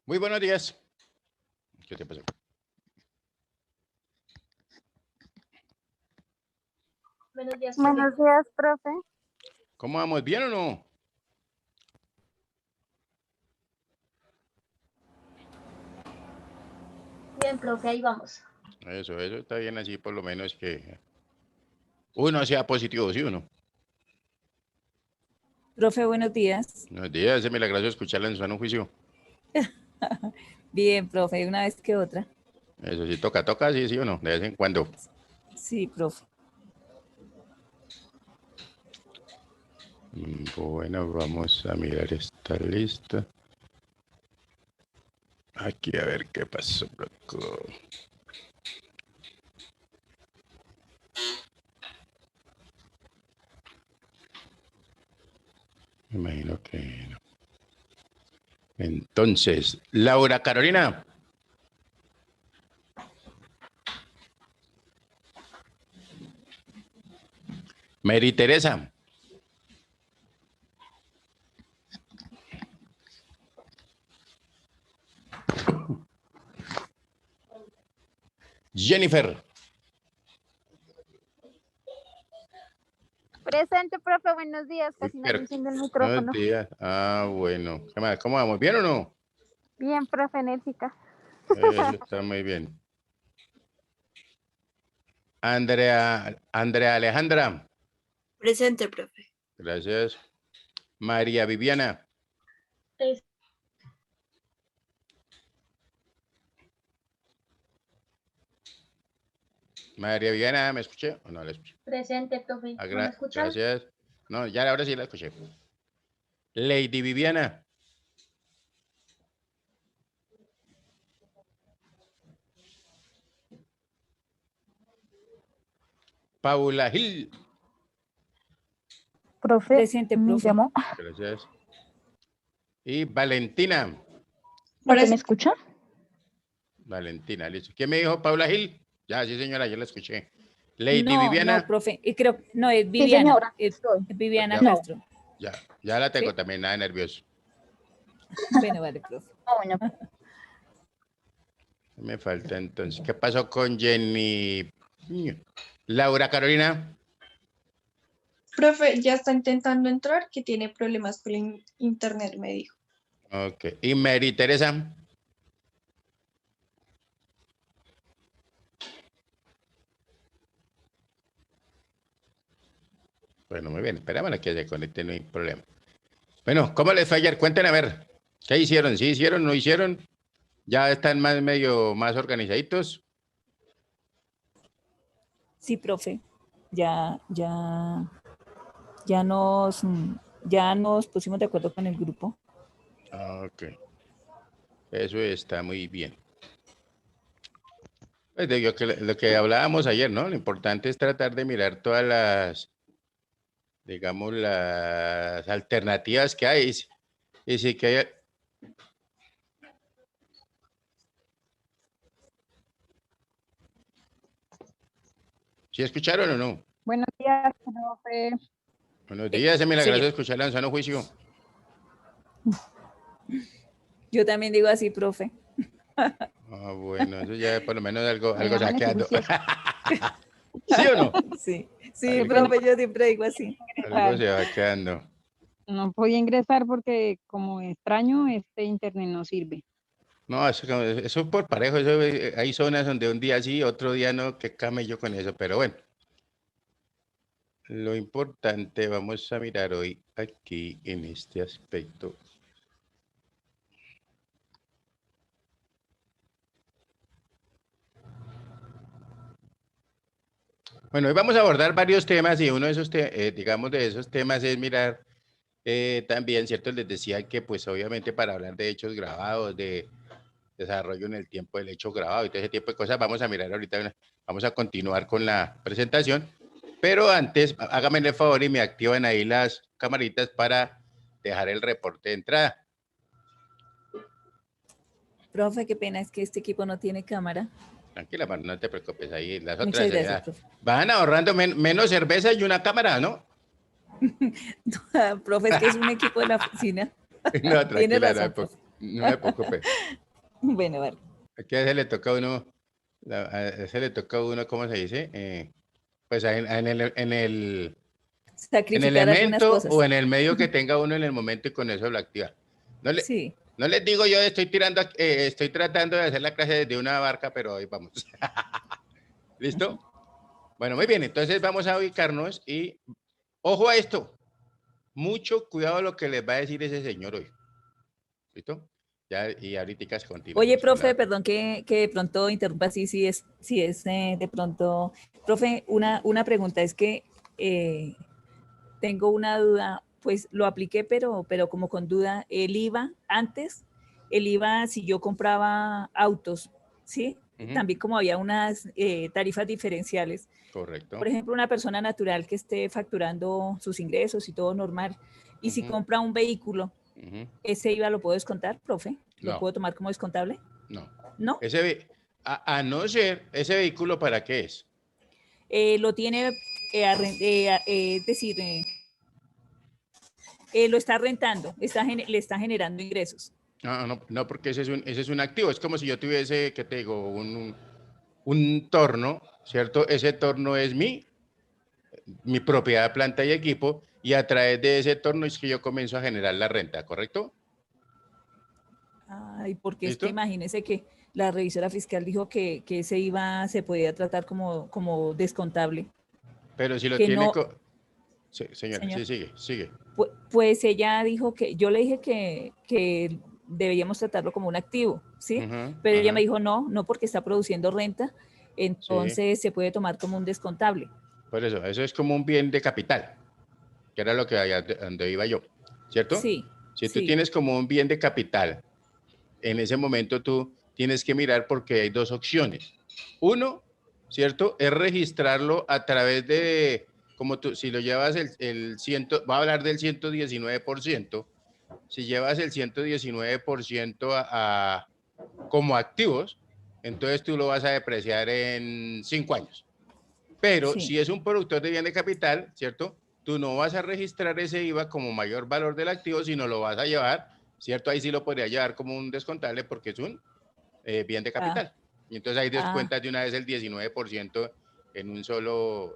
Muy buenos días. ¿Qué te pasó? Buenos días, Buenos días, profe. ¿Cómo vamos? ¿Bien o no? Bien, profe, ahí vamos. Eso está bien así, por lo menos que uno sea positivo, ¿sí o no? Profe, buenos días. Buenos días, es milagroso escucharla en su sano juicio. Bien, profe, una vez que otra. Eso sí, toca, sí, sí o no, de vez en cuando. Sí, profe. Bueno, vamos a mirar esta lista. Aquí a ver qué pasó, loco. Me imagino que no. Entonces, Laura Carolina. Mary Teresa. Jennifer. Presente, profe. Buenos días. Casi no Jennifer. enciende el micrófono. Buenos días. Bueno. ¿Qué más? ¿Cómo vamos? ¿Bien o no? Bien, profe, enérgica. Eso está muy bien. Andrea Alejandra. Presente, profe. Gracias. María Viviana. Pres- María Viviana, ¿me escuché o no la escuché? Presente, profe. ¿No me escuchan? Gracias. No, ya ahora sí la escuché. Lady Viviana. Paula Gil. Profe, Presente, me profe. llamó. Gracias. Y Valentina. ¿Profe, me escucha? Valentina, listo. ¿Quién me dijo Paula Gil? Ya, sí, señora, yo la escuché. Lady No, Viviana. no, profe. Creo, no, es Sí, Viviana. señora. Es Viviana Ya. Castro. Ya la tengo ¿Sí? también, nada de nervioso. Bueno, vale, profe. Bueno, Me falta entonces. ¿Qué pasó con Jenny? Laura Carolina. Profe, ya está intentando entrar, que tiene problemas con el internet, me dijo. Ok. Y Mary Teresa. Bueno, muy bien. Esperamos a que se conecte, no hay problema. Bueno, ¿cómo les fue ayer? Cuenten a ver. ¿Qué hicieron? ¿Sí hicieron? ¿No hicieron? ¿Ya están más organizaditos? Sí, profe. Ya, ya, ya nos pusimos de acuerdo con el grupo. Ok. Eso está muy bien. Pues lo que hablábamos ayer, ¿no? Lo importante es tratar de mirar todas las, digamos, las alternativas que hay. Y sí que hay. ¿Sí escucharon o no? buenos días, profe. Buenos días, es Sí, milagroso escucharla en sano juicio. yo también digo así, profe. Bueno, eso ya por lo menos algo Me se va amanecí quedando. juiciosa. ¿Sí o no? Sí, sí, Algo, profe, yo siempre digo así. algo se va quedando. No podía ingresar porque como extraño, este internet no sirve. No, eso es por parejo. Eso, hay zonas donde un día sí, otro día no, que camello con eso. Pero bueno, lo importante, vamos a mirar hoy aquí en este aspecto. Bueno, hoy vamos a abordar varios temas y uno de esos, digamos, de esos temas es mirar también, ¿cierto? Les decía que pues obviamente para hablar de hechos grabados, de desarrollo en el tiempo del hecho grabado y todo ese tipo de cosas, vamos a mirar ahorita, vamos a continuar con la presentación, pero antes háganme el favor y me activan ahí las camaritas para dejar el reporte de entrada. Profe, qué pena, es que este equipo no tiene cámara. Tranquila, Mar, no te preocupes, ahí las Muchas otras gracias, profe. van ahorrando menos cerveza y una cámara, ¿no? Profe, es que es un equipo de la oficina. No, Tiene tranquila, razón, profe. No me preocupe. Bueno, vale. Aquí a ese le toca a uno, a ese le toca a uno, ¿cómo se dice? Pues en el Sacrificar algunas elemento cosas. o en el medio que tenga uno en el momento y con eso lo activa. No, Sí. no les digo yo, estoy tratando de hacer la clase desde una barca, pero ahí vamos. ¿Listo? Bueno, muy bien, entonces vamos a ubicarnos y ojo a esto. Mucho cuidado a lo que les va a decir ese señor hoy. ¿Listo? Ya, y ahorita se continúa. Oye, profe, perdón que de pronto interrumpa, sí es de pronto. Profe, una pregunta, es que tengo una duda, pues lo apliqué, pero como con duda, el IVA antes, el IVA si yo compraba autos, ¿sí? También como había unas tarifas diferenciales. Correcto. Por ejemplo, una persona natural que esté facturando sus ingresos y todo normal, y si compra un vehículo, ¿ese IVA lo puedo descontar, profe? ¿Lo puedo tomar como descontable? No. ¿No? A no ser, ¿ese vehículo para qué es? Lo tiene, es decir, lo está rentando, le está generando ingresos. No, porque ese es un activo. Es como si yo tuviese, ¿qué te digo? Un torno, ¿cierto? Ese torno es mi propiedad, planta y equipo, y a través de ese torno es que yo comienzo a generar la renta, ¿correcto? Ay, porque ¿Listo? es que imagínese que la revisora fiscal dijo que ese IVA se podía tratar como descontable. Pero si lo que tiene... no, Sí, señora, señor. Sí, sigue. Pues ella dijo yo le dije que deberíamos tratarlo como un activo, ¿sí? Pero ella me dijo no porque está produciendo renta, entonces se puede tomar como un descontable. Por eso es como un bien de capital, que era lo que donde iba yo, ¿cierto? Sí. Si tú tienes como un bien de capital, en ese momento tú tienes que mirar porque hay dos opciones. Uno, ¿cierto? Es registrarlo a través de, como tú, si lo llevas va a hablar del 119%, si llevas el 119% como activos, entonces tú lo vas a depreciar en 5 años. Pero si es un productor de bien de capital, ¿cierto? Tú no vas a registrar ese IVA como mayor valor del activo, sino lo vas a llevar, ¿cierto? Ahí sí lo podría llevar como un descontable porque es un bien de capital. Y entonces ahí descuentas de una vez el 19% en un solo,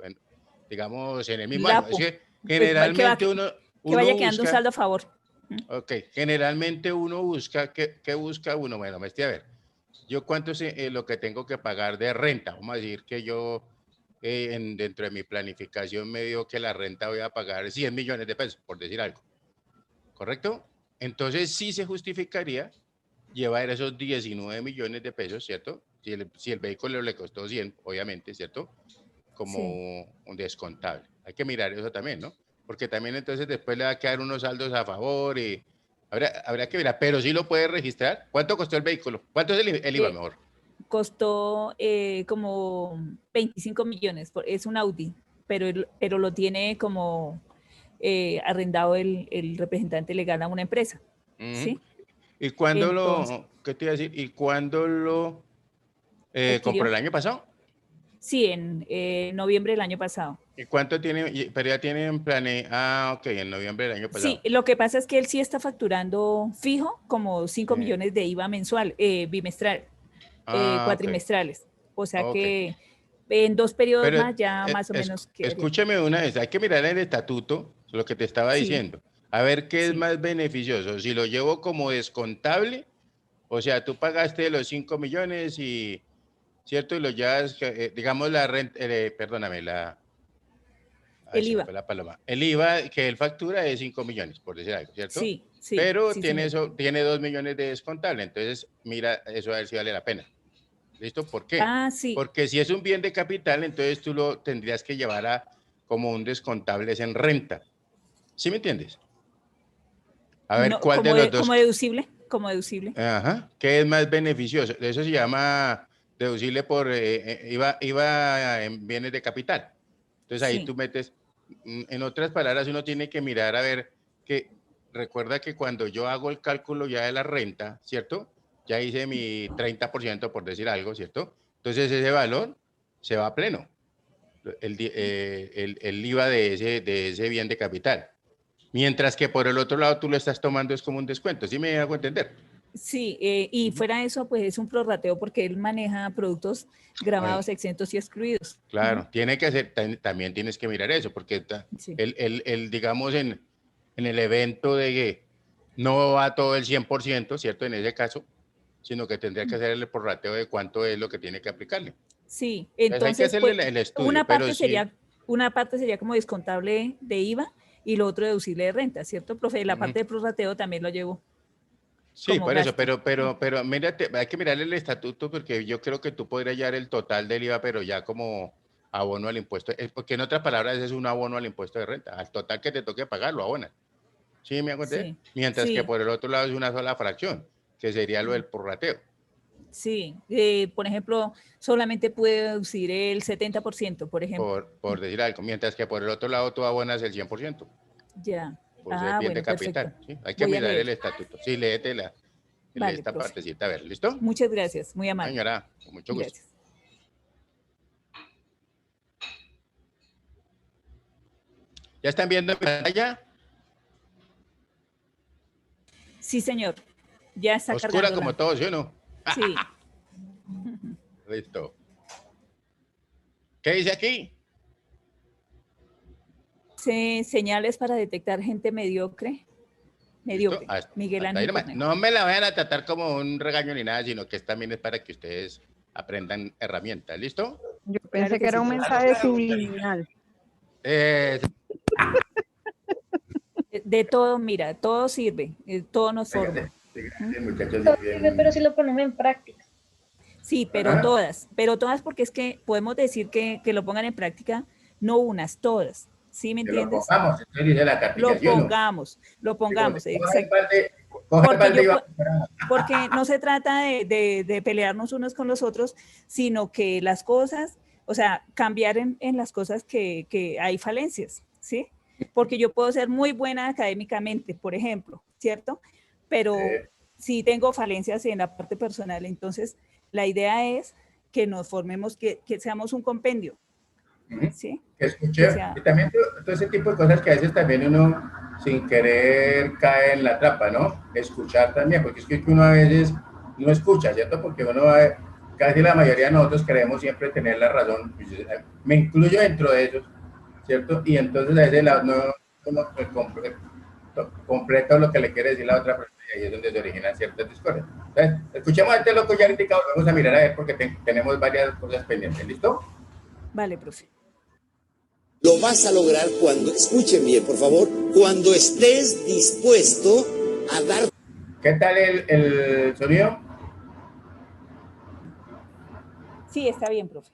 digamos, en el mismo año. Es que generalmente uno vaya quedando busca, un saldo a favor. Ok, generalmente uno busca, ¿qué busca uno? Bueno, a ver, yo cuánto es lo que tengo que pagar de renta. Vamos a decir que yo dentro de mi planificación me dio que la renta voy a pagar 100 millones de pesos, por decir algo. ¿Correcto? Entonces sí se justificaría llevar esos 19 millones de pesos, ¿cierto? Si el vehículo le costó 100, obviamente, ¿cierto? Como un descontable. Hay que mirar eso también, ¿no? Porque también entonces después le va a quedar unos saldos a favor y habría que mirar, pero sí lo puede registrar. ¿Cuánto costó el vehículo? ¿Cuánto es el IVA mejor? Costó como 25 millones, es un Audi, pero lo tiene como arrendado el representante legal a una empresa. ¿Sí? ¿Y cuándo qué te iba a decir? ¿Y cuándo lo compró el año pasado? Sí, en noviembre del año pasado. ¿Y cuánto tiene? Pero ya tienen ok, en noviembre del año pasado. Sí, lo que pasa es que él sí está facturando fijo como 5 millones de IVA mensual, bimestral, cuatrimestrales. O sea que en 2 periodos más ya más o menos quedaría. Escúchame una vez, hay que mirar el estatuto, lo que te estaba diciendo, a ver qué es más beneficioso, si lo llevo como descontable, o sea, tú pagaste los 5 millones y, ¿cierto? Y lo llevas, digamos, la renta, perdóname, el IVA. La paloma. El IVA que él factura es 5 millones, por decir algo, ¿cierto? Sí. Pero tiene 2 millones de descontable, entonces mira eso a ver si vale la pena. ¿Listo? ¿Por qué? Sí. Porque si es un bien de capital, entonces tú lo tendrías que llevar como un descontable en renta. ¿Sí me entiendes? A ver, ¿cuál de los dos? Como deducible. Como deducible. Ajá. ¿Qué es más beneficioso? Eso se llama deducible por IVA en bienes de capital. Entonces ahí tú metes, en otras palabras, uno tiene que mirar a ver que, recuerda que cuando yo hago el cálculo ya de la renta, ¿cierto? Ya hice mi 30% por decir algo, ¿cierto? Entonces ese valor se va a pleno, el IVA de ese bien de capital. Mientras que por el otro lado tú lo estás tomando es como un descuento, ¿sí me hago entender? Sí, y fuera de eso, pues es un prorrateo porque él maneja productos grabados, exentos y excluidos. Claro, tiene que ser, también tienes que mirar eso, porque Sí. digamos, en el evento de que no va todo el 100%, ¿cierto? En ese caso, sino que tendría que hacer el prorrateo de cuánto es lo que tiene que aplicarle. Sí, Entonces hay que entonces hacerle pues, el estudio, una pero parte sí. una parte sería como descontable de IVA y lo otro deducible de renta, ¿cierto, profe? La Ujú. parte de prorrateo también lo llevo. Sí, como por eso, gasto. pero mírate, hay que mirarle el estatuto porque yo creo que tú podrías llevar el total del IVA, pero ya como abono al impuesto, porque en otras palabras es un abono al impuesto de renta, al total que te toque pagar lo abonas. ¿Sí me hago entender? Sí, Mientras que sí, por el otro lado es una sola fracción, que sería lo del prorrateo. sí. Por ejemplo, solamente puede deducir el 70%, por ejemplo. Por decir algo, mientras que por el otro lado tú abonas el 100%, Ya. por ser bien de Bueno, perfecto. capital. ¿Sí? Hay que Voy a mirar el leer. estatuto. Sí, léete Vale, esta profe. partecita. A ver, ¿listo? Muchas gracias, muy amable. Señora, con mucho gusto. Gracias. ¿Ya están viendo mi pantalla? Sí, señor. Ya está Oscura cargando. como todo, ¿sí o no? Sí. Listo. ¿Qué dice aquí? Señales para detectar gente mediocre. Mediocre. Miguel Ángel Cornejo. No me la vayan a tratar como un regaño ni nada, sino que también es para que ustedes aprendan herramientas. ¿Listo? Yo pensé Claro que que era sí, un profe. mensaje subliminal. De todo, mira, todo sirve, todo nos forma. Muchachos, Todo sirve, pero si lo ponemos en práctica. Sí, pero todas porque es que podemos decir que lo pongan en práctica, no unas, todas. ¿Sí me entiendes? Lo pongamos, exacto. Porque no se trata de pelearnos unos con los otros, sino que las cosas, o sea, cambiar en las cosas que hay falencias, ¿sí? Porque yo puedo ser muy buena académicamente, por ejemplo, ¿cierto? Pero sí tengo falencias en la parte personal, entonces la idea es que nos formemos, que seamos un compendio, ¿sí? Que escuche, y también todo ese tipo de cosas que a veces también uno sin querer cae en la trampa, ¿no? Escuchar también, porque es que uno a veces no escucha, ¿cierto? Porque uno, casi la mayoría de nosotros queremos siempre tener la razón, me incluyo dentro de ellos, ¿cierto? Y entonces a veces uno completa lo que le quiere decir la otra persona y ahí es donde se originan ciertas discordias. Entonces, escuchemos a este loco ya ahorita, vamos a mirar a ver porque tenemos varias cosas pendientes, ¿listo? Vale, profe. Lo vas a lograr cuando, escuchen bien, por favor, cuando estés dispuesto a dar. ¿Qué tal el sonido? Sí, está bien, profe.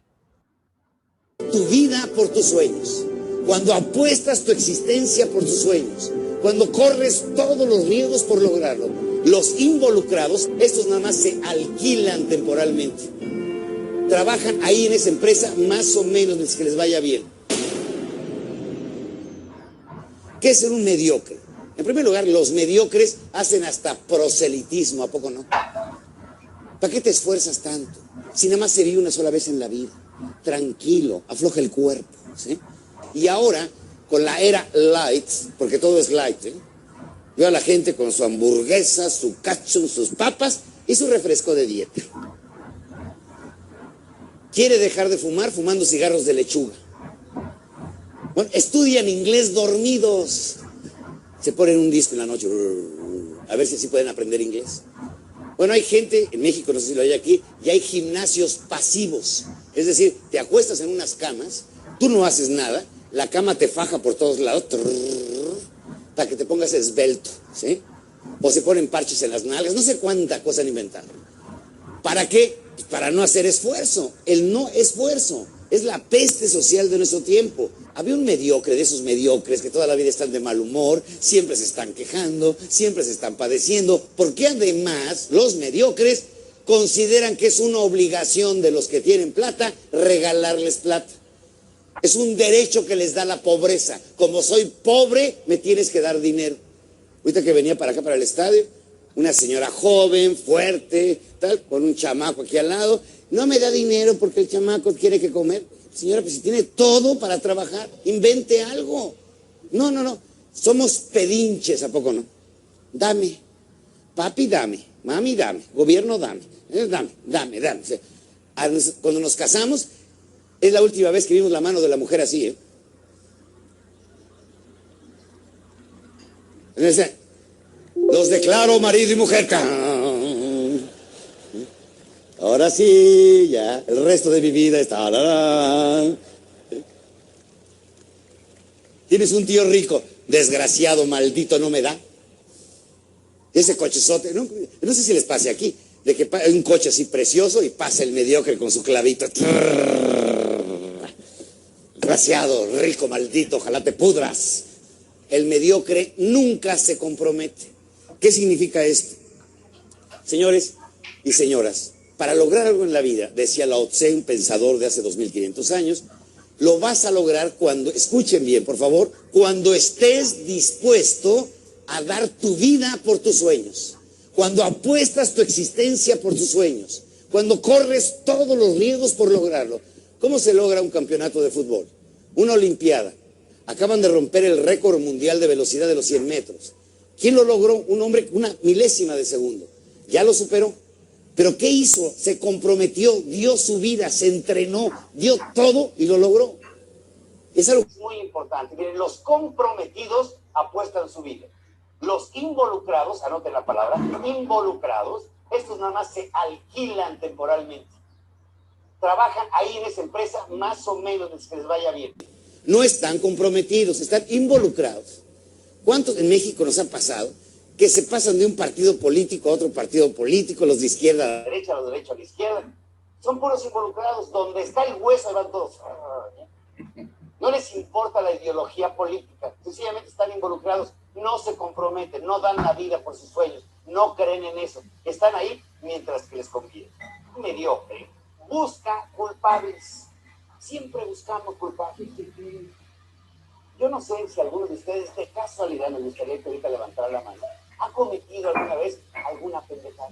Tu vida por tus sueños, cuando apuestas tu existencia por tus sueños, cuando corres todos los riesgos por lograrlo. Los involucrados, estos nada más se alquilan temporalmente. Trabajan ahí en esa empresa más o menos desde que les vaya bien. ¿Qué es ser un mediocre? En primer lugar, los mediocres hacen hasta proselitismo, ¿a poco no? ¿Para qué te esfuerzas tanto? Si nada más se vive una sola vez en la vida. Tranquilo, afloja el cuerpo, ¿sí? Y ahora, con la era light, porque todo es light, ¿eh? Veo a la gente con su hamburguesa, su ketchup, sus papas y su refresco de dieta. Quiere dejar de fumar fumando cigarros de lechuga. Bueno, estudian inglés dormidos. Se ponen un disco en la noche, a ver si así pueden aprender inglés. Bueno, hay gente, en México, no sé si lo hay aquí, y hay gimnasios pasivos. Es decir, te acuestas en unas camas, tú no haces nada, la cama te faja por todos lados, para que te pongas esbelto, ¿sí? O se ponen parches en las nalgas, no sé cuánta cosa han inventado. ¿Para qué? Pues para no hacer esfuerzo. El no esfuerzo es la peste social de nuestro tiempo. Había un mediocre de esos mediocres que toda la vida están de mal humor, siempre se están quejando, siempre se están padeciendo, porque además los mediocres consideran que es una obligación de los que tienen plata regalarles plata. Es un derecho que les da la pobreza. Como soy pobre, me tienes que dar dinero. Ahorita que venía para acá, para el estadio, una señora joven, fuerte, tal, con un chamaco aquí al lado, no me da dinero porque el chamaco quiere que comer. Señora, pues si tiene todo para trabajar, invente algo. No, somos pedinches, ¿a poco no? Dame. papi, dame, mami, dame, gobierno, dame, dame. O sea, cuando nos casamos, es la última vez que vimos la mano de la mujer así, ¿eh? Entonces, los declaro marido y mujer. Ahora sí, ya, el resto de mi vida está. Tienes un tío rico, desgraciado, maldito, no me da. Ese cochezote, no sé si les pase aquí, de que hay un coche así precioso y pasa el mediocre con su clavito. Desgraciado, rico, maldito, ojalá te pudras. El mediocre nunca se compromete. ¿Qué significa esto? Señores y señoras, para lograr algo en la vida, decía Lao Tse, un pensador de hace 2500 años, lo vas a lograr cuando, escuchen bien, por favor, cuando estés dispuesto a dar tu vida por tus sueños, cuando apuestas tu existencia por tus sueños, cuando corres todos los riesgos por lograrlo. ¿Cómo se logra un campeonato de fútbol? Una olimpiada. Acaban de romper el récord mundial de velocidad de los 100 metros. ¿Quién lo logró? Un hombre, una milésima de segundo. Ya lo superó. ¿Pero qué hizo? Se comprometió, dio su vida, se entrenó, dio todo y lo logró. Es algo muy importante. Miren, los comprometidos apuestan su vida. Los involucrados, anoten la palabra, involucrados, estos nada más se alquilan temporalmente. Trabajan ahí en esa empresa más o menos que les vaya bien. No están comprometidos, están involucrados. ¿Cuántos en México nos ha pasado que se pasan de un partido político a otro partido político, los de izquierda a la derecha, los de derecha a la izquierda? Son puros involucrados, donde está el hueso van todos. No les importa la ideología política, sencillamente están involucrados, no se comprometen, no dan la vida por sus sueños, no creen en eso, están ahí mientras que les conviene. Mediocre, busca culpables, siempre buscamos culpables. Yo no sé si alguno de ustedes, de casualidad, me gustaría que ahorita levantara la mano, ¿ha cometido alguna vez alguna pendejada?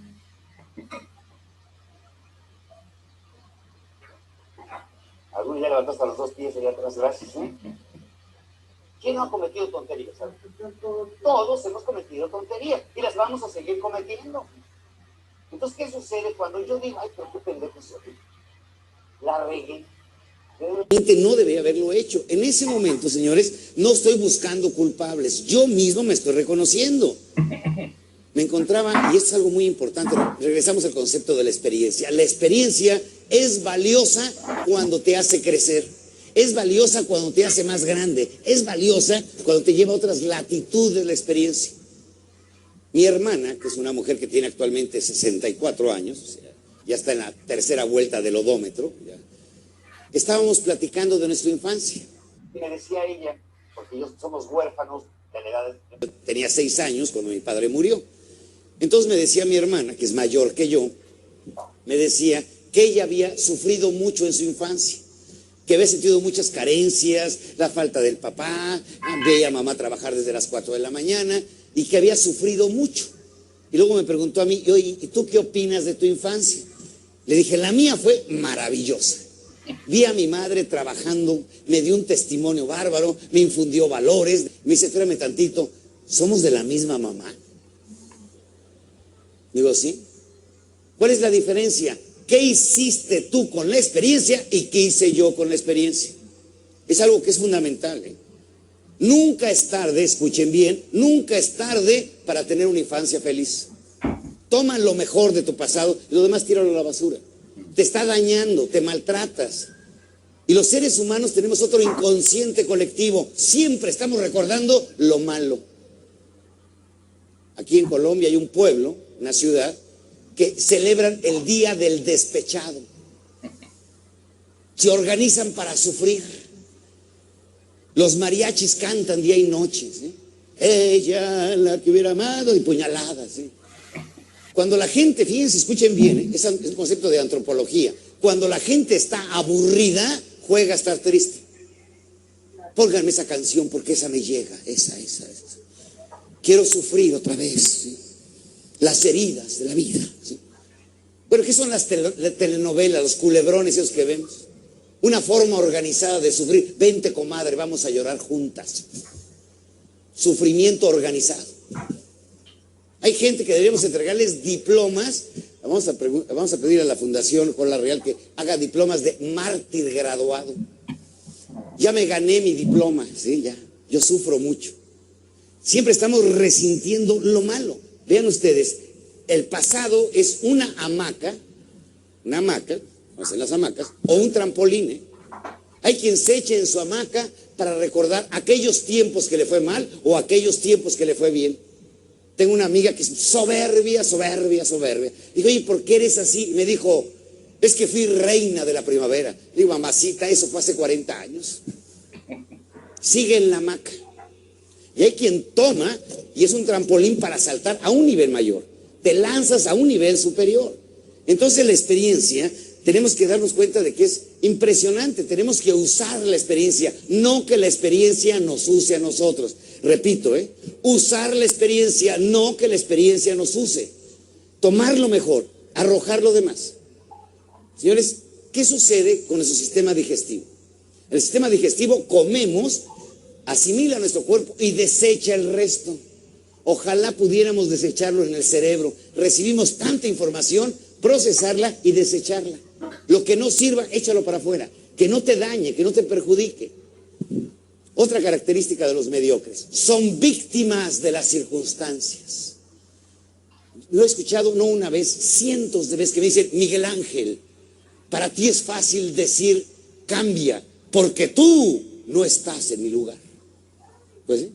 Algunos ya levantó hasta los 2 pies y ya atrás, gracias, ¿eh? ¿Quién no ha cometido tonterías? Todos hemos cometido tonterías y las vamos a seguir cometiendo. Entonces, ¿qué sucede cuando yo digo, ay, pero qué pendejo soy? La regué. Realmente no debía haberlo hecho. En ese momento, señores, no estoy buscando culpables. Yo mismo me estoy reconociendo. Me encontraba, y esto es algo muy importante, regresamos al concepto de la experiencia. La experiencia es valiosa cuando te hace crecer. Es valiosa cuando te hace más grande. Es valiosa cuando te lleva a otras latitudes de la experiencia. Mi hermana, que es una mujer que tiene actualmente 64 años, o sea, ya está en la tercera vuelta del odómetro, ya. Estábamos platicando de nuestra infancia. Y me decía ella, porque somos huérfanos de la edad de... Tenía 6 años cuando mi padre murió. Entonces me decía mi hermana, que es mayor que yo, me decía que ella había sufrido mucho en su infancia, que había sentido muchas carencias, la falta del papá, veía a mamá trabajar desde las 4 de la mañana y que había sufrido mucho. Y luego me preguntó a mí, ¿y tú qué opinas de tu infancia? Le dije, la mía fue maravillosa. Vi a mi madre trabajando, me dio un testimonio bárbaro, me infundió valores. Me dice, espérame tantito, ¿somos de la misma mamá? Digo, sí. ¿Cuál es la diferencia? ¿Qué hiciste tú con la experiencia y qué hice yo con la experiencia? Es algo que es fundamental, ¿eh? Nunca es tarde, escuchen bien, nunca es tarde para tener una infancia feliz. Toma lo mejor de tu pasado y lo demás tíralo a la basura. Te está dañando, te maltratas. Y los seres humanos tenemos otro inconsciente colectivo. Siempre estamos recordando lo malo. Aquí en Colombia hay un pueblo, una ciudad, que celebran el Día del Despechado. Se organizan para sufrir. Los mariachis cantan día y noche, ¿sí? Ella, la que hubiera amado, y puñaladas, ¿sí? Cuando la gente, fíjense, escuchen bien, es un concepto de antropología. Cuando la gente está aburrida, juega a estar triste. Pónganme esa canción porque esa me llega, esa. Quiero sufrir otra vez, ¿sí? Las heridas de la vida, ¿sí? Bueno, ¿qué son las telenovelas, los culebrones esos que vemos? Una forma organizada de sufrir. Vente, comadre, vamos a llorar juntas. Sufrimiento organizado. Hay gente que deberíamos entregarles diplomas. Vamos a pedir a la Fundación Juan Real que haga diplomas de mártir graduado. Ya me gané mi diploma, sí, ya. Yo sufro mucho. Siempre estamos resintiendo lo malo. Vean ustedes, el pasado es una hamaca, hacen las hamacas, o un trampolín, ¿eh? Hay quien se eche en su hamaca para recordar aquellos tiempos que le fue mal o aquellos tiempos que le fue bien. Tengo una amiga que es soberbia. Digo, oye, ¿por qué eres así? Me dijo, es que fui reina de la primavera. Digo, mamacita, eso fue hace 40 años. Sigue en la hamaca. Y hay quien toma y es un trampolín para saltar a un nivel mayor. Te lanzas a un nivel superior. Entonces la experiencia, tenemos que darnos cuenta de que es impresionante. Tenemos que usar la experiencia, no que la experiencia nos use a nosotros. Repito, usar la experiencia, no que la experiencia nos use. Tomar lo mejor, arrojar lo demás. Señores, ¿qué sucede con nuestro sistema digestivo? El sistema digestivo, comemos, asimila nuestro cuerpo y desecha el resto. Ojalá pudiéramos desecharlo en el cerebro. Recibimos tanta información, procesarla y desecharla. Lo que no sirva, échalo para afuera. Que no te dañe, que no te perjudique. Otra característica de los mediocres, son víctimas de las circunstancias. Lo he escuchado no una vez, cientos de veces que me dicen, Miguel Ángel, para ti es fácil decir cambia, porque tú no estás en mi lugar. Pues sí.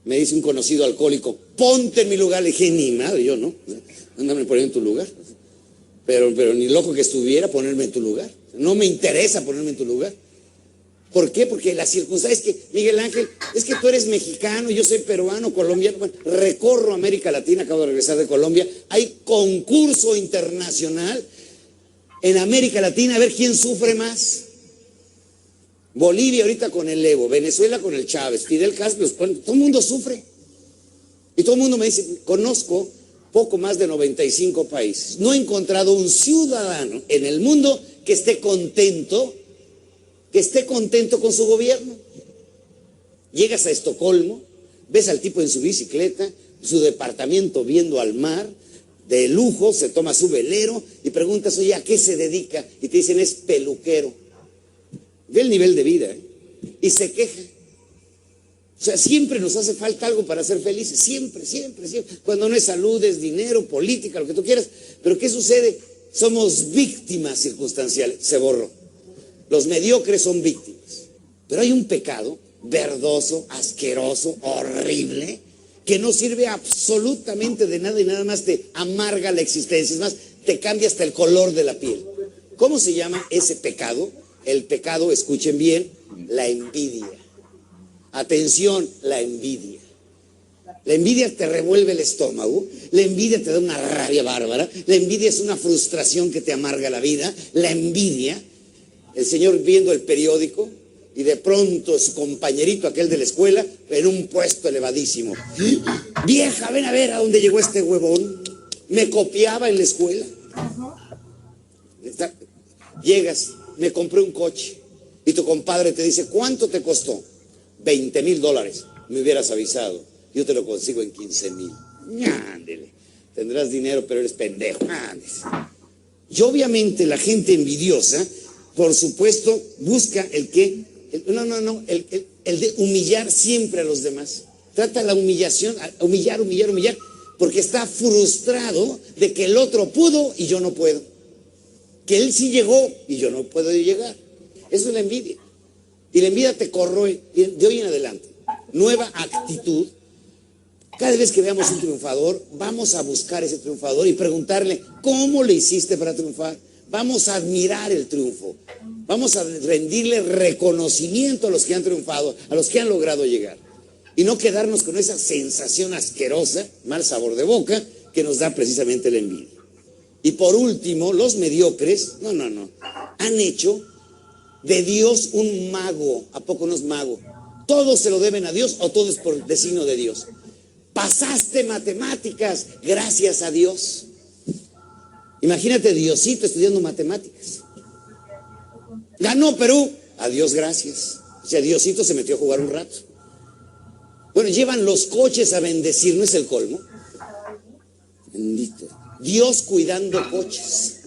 Me dice un conocido alcohólico, ponte en mi lugar. Le dije, ni madre, yo no. Ándame poniendo en tu lugar. Pero ni loco que estuviera ponerme en tu lugar. No me interesa ponerme en tu lugar. ¿Por qué? Porque la circunstancia es que, Miguel Ángel, es que tú eres mexicano, yo soy peruano, colombiano. Bueno, recorro América Latina, acabo de regresar de Colombia. Hay concurso internacional en América Latina a ver quién sufre más. Bolivia ahorita con el Evo, Venezuela con el Chávez, Fidel Castro, todo el mundo sufre. Y todo el mundo me dice, conozco poco más de 95 países. No he encontrado un ciudadano en el mundo que esté contento con su gobierno. Llegas a Estocolmo, ves al tipo en su bicicleta, su departamento viendo al mar, de lujo, se toma su velero y preguntas, oye, ¿a qué se dedica? Y te dicen, es peluquero. Ve el nivel de vida, y se queja. O sea, siempre nos hace falta algo para ser felices, siempre. Cuando no es salud, es dinero, política, lo que tú quieras. Pero ¿qué sucede? Somos víctimas circunstanciales. Se borró. Los mediocres son víctimas. Pero hay un pecado verdoso, asqueroso, horrible, que no sirve absolutamente de nada y nada más te amarga la existencia. Es más, te cambia hasta el color de la piel. ¿Cómo se llama ese pecado? El pecado, escuchen bien, la envidia. Atención, la envidia. La envidia te revuelve el estómago, la envidia te da una rabia bárbara, la envidia es una frustración que te amarga la vida, la envidia, el señor viendo el periódico y de pronto su compañerito aquel de la escuela en un puesto elevadísimo. Vieja, ven a ver a dónde llegó este huevón, me copiaba en la escuela. Llegas, me compré un coche y tu compadre te dice, ¿cuánto te costó? $20,000, me hubieras avisado, yo te lo consigo en 15,000. Ándele, tendrás dinero pero eres pendejo. Ándele. Y obviamente la gente envidiosa, por supuesto, busca el de humillar siempre a los demás. Trata la humillación, humillar, porque está frustrado de que el otro pudo y yo no puedo. Que él sí llegó y yo no puedo llegar. Eso es la envidia. Y la envidia te corroe de hoy en adelante. Nueva actitud. Cada vez que veamos un triunfador, vamos a buscar ese triunfador y preguntarle, ¿cómo le hiciste para triunfar? Vamos a admirar el triunfo. Vamos a rendirle reconocimiento a los que han triunfado, a los que han logrado llegar. Y no quedarnos con esa sensación asquerosa, mal sabor de boca, que nos da precisamente la envidia. Y por último, los mediocres, han hecho de Dios un mago. ¿A poco no es mago? Todos se lo deben a Dios o todo es por designio de Dios. Pasaste matemáticas, gracias a Dios. Imagínate Diosito estudiando matemáticas. Ganó Perú, a Dios gracias. O sea, Diosito se metió a jugar un rato. Bueno, llevan los coches a bendecir, ¿no es el colmo? Bendito. Dios cuidando coches.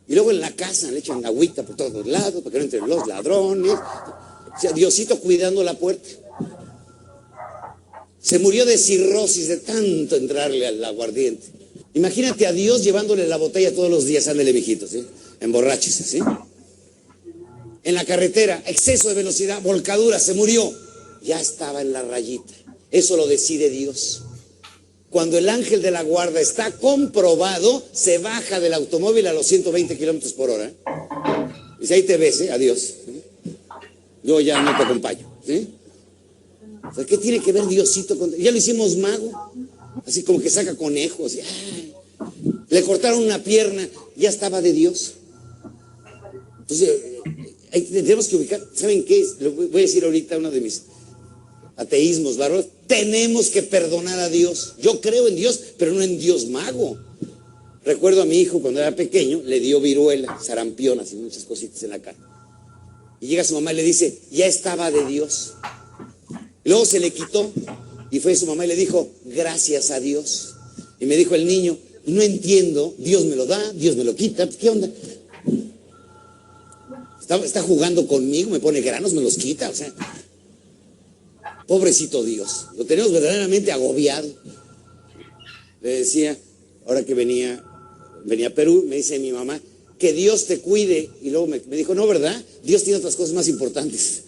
Y luego en la casa le echan agüita por todos lados para que no entren los ladrones. O sea, Diosito cuidando la puerta. Se murió de cirrosis de tanto entrarle al aguardiente. Imagínate a Dios llevándole la botella todos los días, ándale, mijitos, ¿sí? Emborráchese, ¿sí? En la carretera, exceso de velocidad, volcadura, se murió. Ya estaba en la rayita. Eso lo decide Dios. Cuando el ángel de la guarda está comprobado, se baja del automóvil a los 120 kilómetros por hora. Dice, ahí te ves, adiós. Yo ya no te acompaño. ¿Sí? O sea, ¿qué tiene que ver Diosito con...? Ya lo hicimos mago. Así como que saca conejos. Le cortaron una pierna, ya estaba de Dios. Entonces, tenemos que ubicar. ¿Saben qué? Lo voy a decir ahorita uno de mis ateísmos, bárbaros. Tenemos que perdonar a Dios. Yo creo en Dios, pero no en Dios mago. Recuerdo a mi hijo cuando era pequeño, le dio viruela, sarampión, así muchas cositas en la cara. Y llega su mamá y le dice, ya estaba de Dios. Y luego se le quitó y fue su mamá y le dijo, gracias a Dios. Y me dijo el niño, no entiendo, Dios me lo da, Dios me lo quita, ¿qué onda? Está jugando conmigo, me pone granos, me los quita, o sea... Pobrecito Dios, lo tenemos verdaderamente agobiado. Le decía, ahora que venía a Perú, me dice mi mamá, que Dios te cuide. Y luego me dijo, no, ¿verdad? Dios tiene otras cosas más importantes.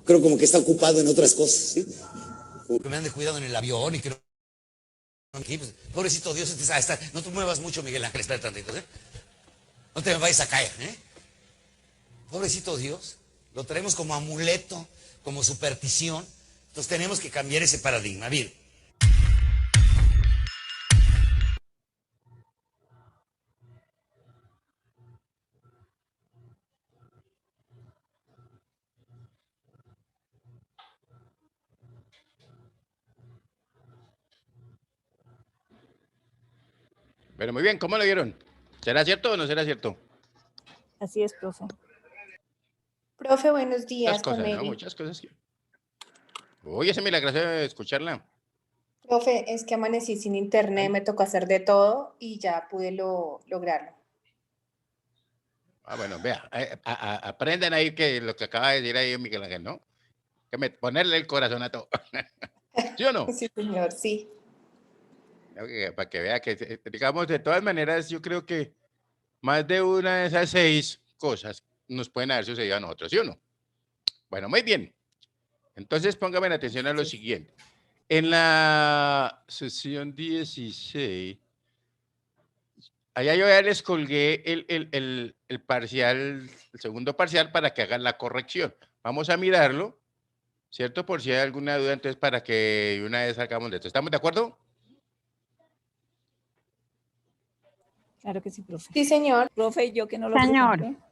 Creo como que está ocupado en otras cosas, ¿sí? Como que me ande cuidando en el avión y que no... Pues, pobrecito Dios, no te muevas mucho, Miguel Ángel, espera tantito, ¿eh? No te me vayas a caer, ¿eh? Pobrecito Dios, lo traemos como amuleto, como superstición. Entonces tenemos que cambiar ese paradigma. Bien. Pero muy bien, ¿cómo lo vieron? ¿Será cierto o no será cierto? Así es, profe. Profe, buenos Muchas días, con cosas, ¿no? Mary. Muchas cosas. Uy, ese milagroso de escucharla. Profe, es que amanecí sin internet, me tocó hacer de todo y ya pude lograrlo. Ah, bueno, vea, aprendan ahí que lo que acaba de decir ahí Miguel Ángel, ¿no? Ponerle el corazón a todo. ¿Sí o no? Sí, señor, sí. Para que vea que, digamos, de todas maneras, yo creo que más de una de esas 6 cosas nos pueden haber sucedido a nosotros, ¿sí o no? Bueno, muy bien. Entonces, póngame en atención a lo siguiente. En la sesión 16, allá yo ya les colgué el parcial, el segundo parcial para que hagan la corrección. Vamos a mirarlo, ¿cierto? Por si hay alguna duda, entonces para que una vez sacamos de esto. ¿Estamos de acuerdo? Claro que sí, profe. Sí, señor. Profe, yo que no lo Señor. presenté.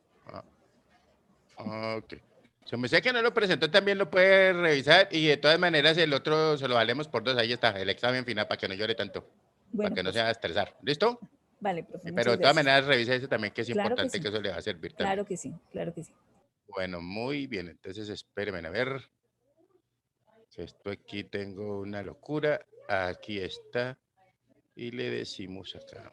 Ok. Si me sé que no lo presentó, también lo puede revisar y de todas maneras el otro se lo valemos por 2. Ahí está, el examen final para que no llore tanto, Bueno, para que no profe. se va a estresar. ¿Listo? Vale, profe, Pero de muchas todas gracias. maneras revise ese también, que es Claro que importante, sí. que eso le va a servir también. Claro que sí, claro que sí. Bueno, muy bien. Entonces espérenme a ver. Esto aquí tengo una locura. Aquí está. Y le decimos acá.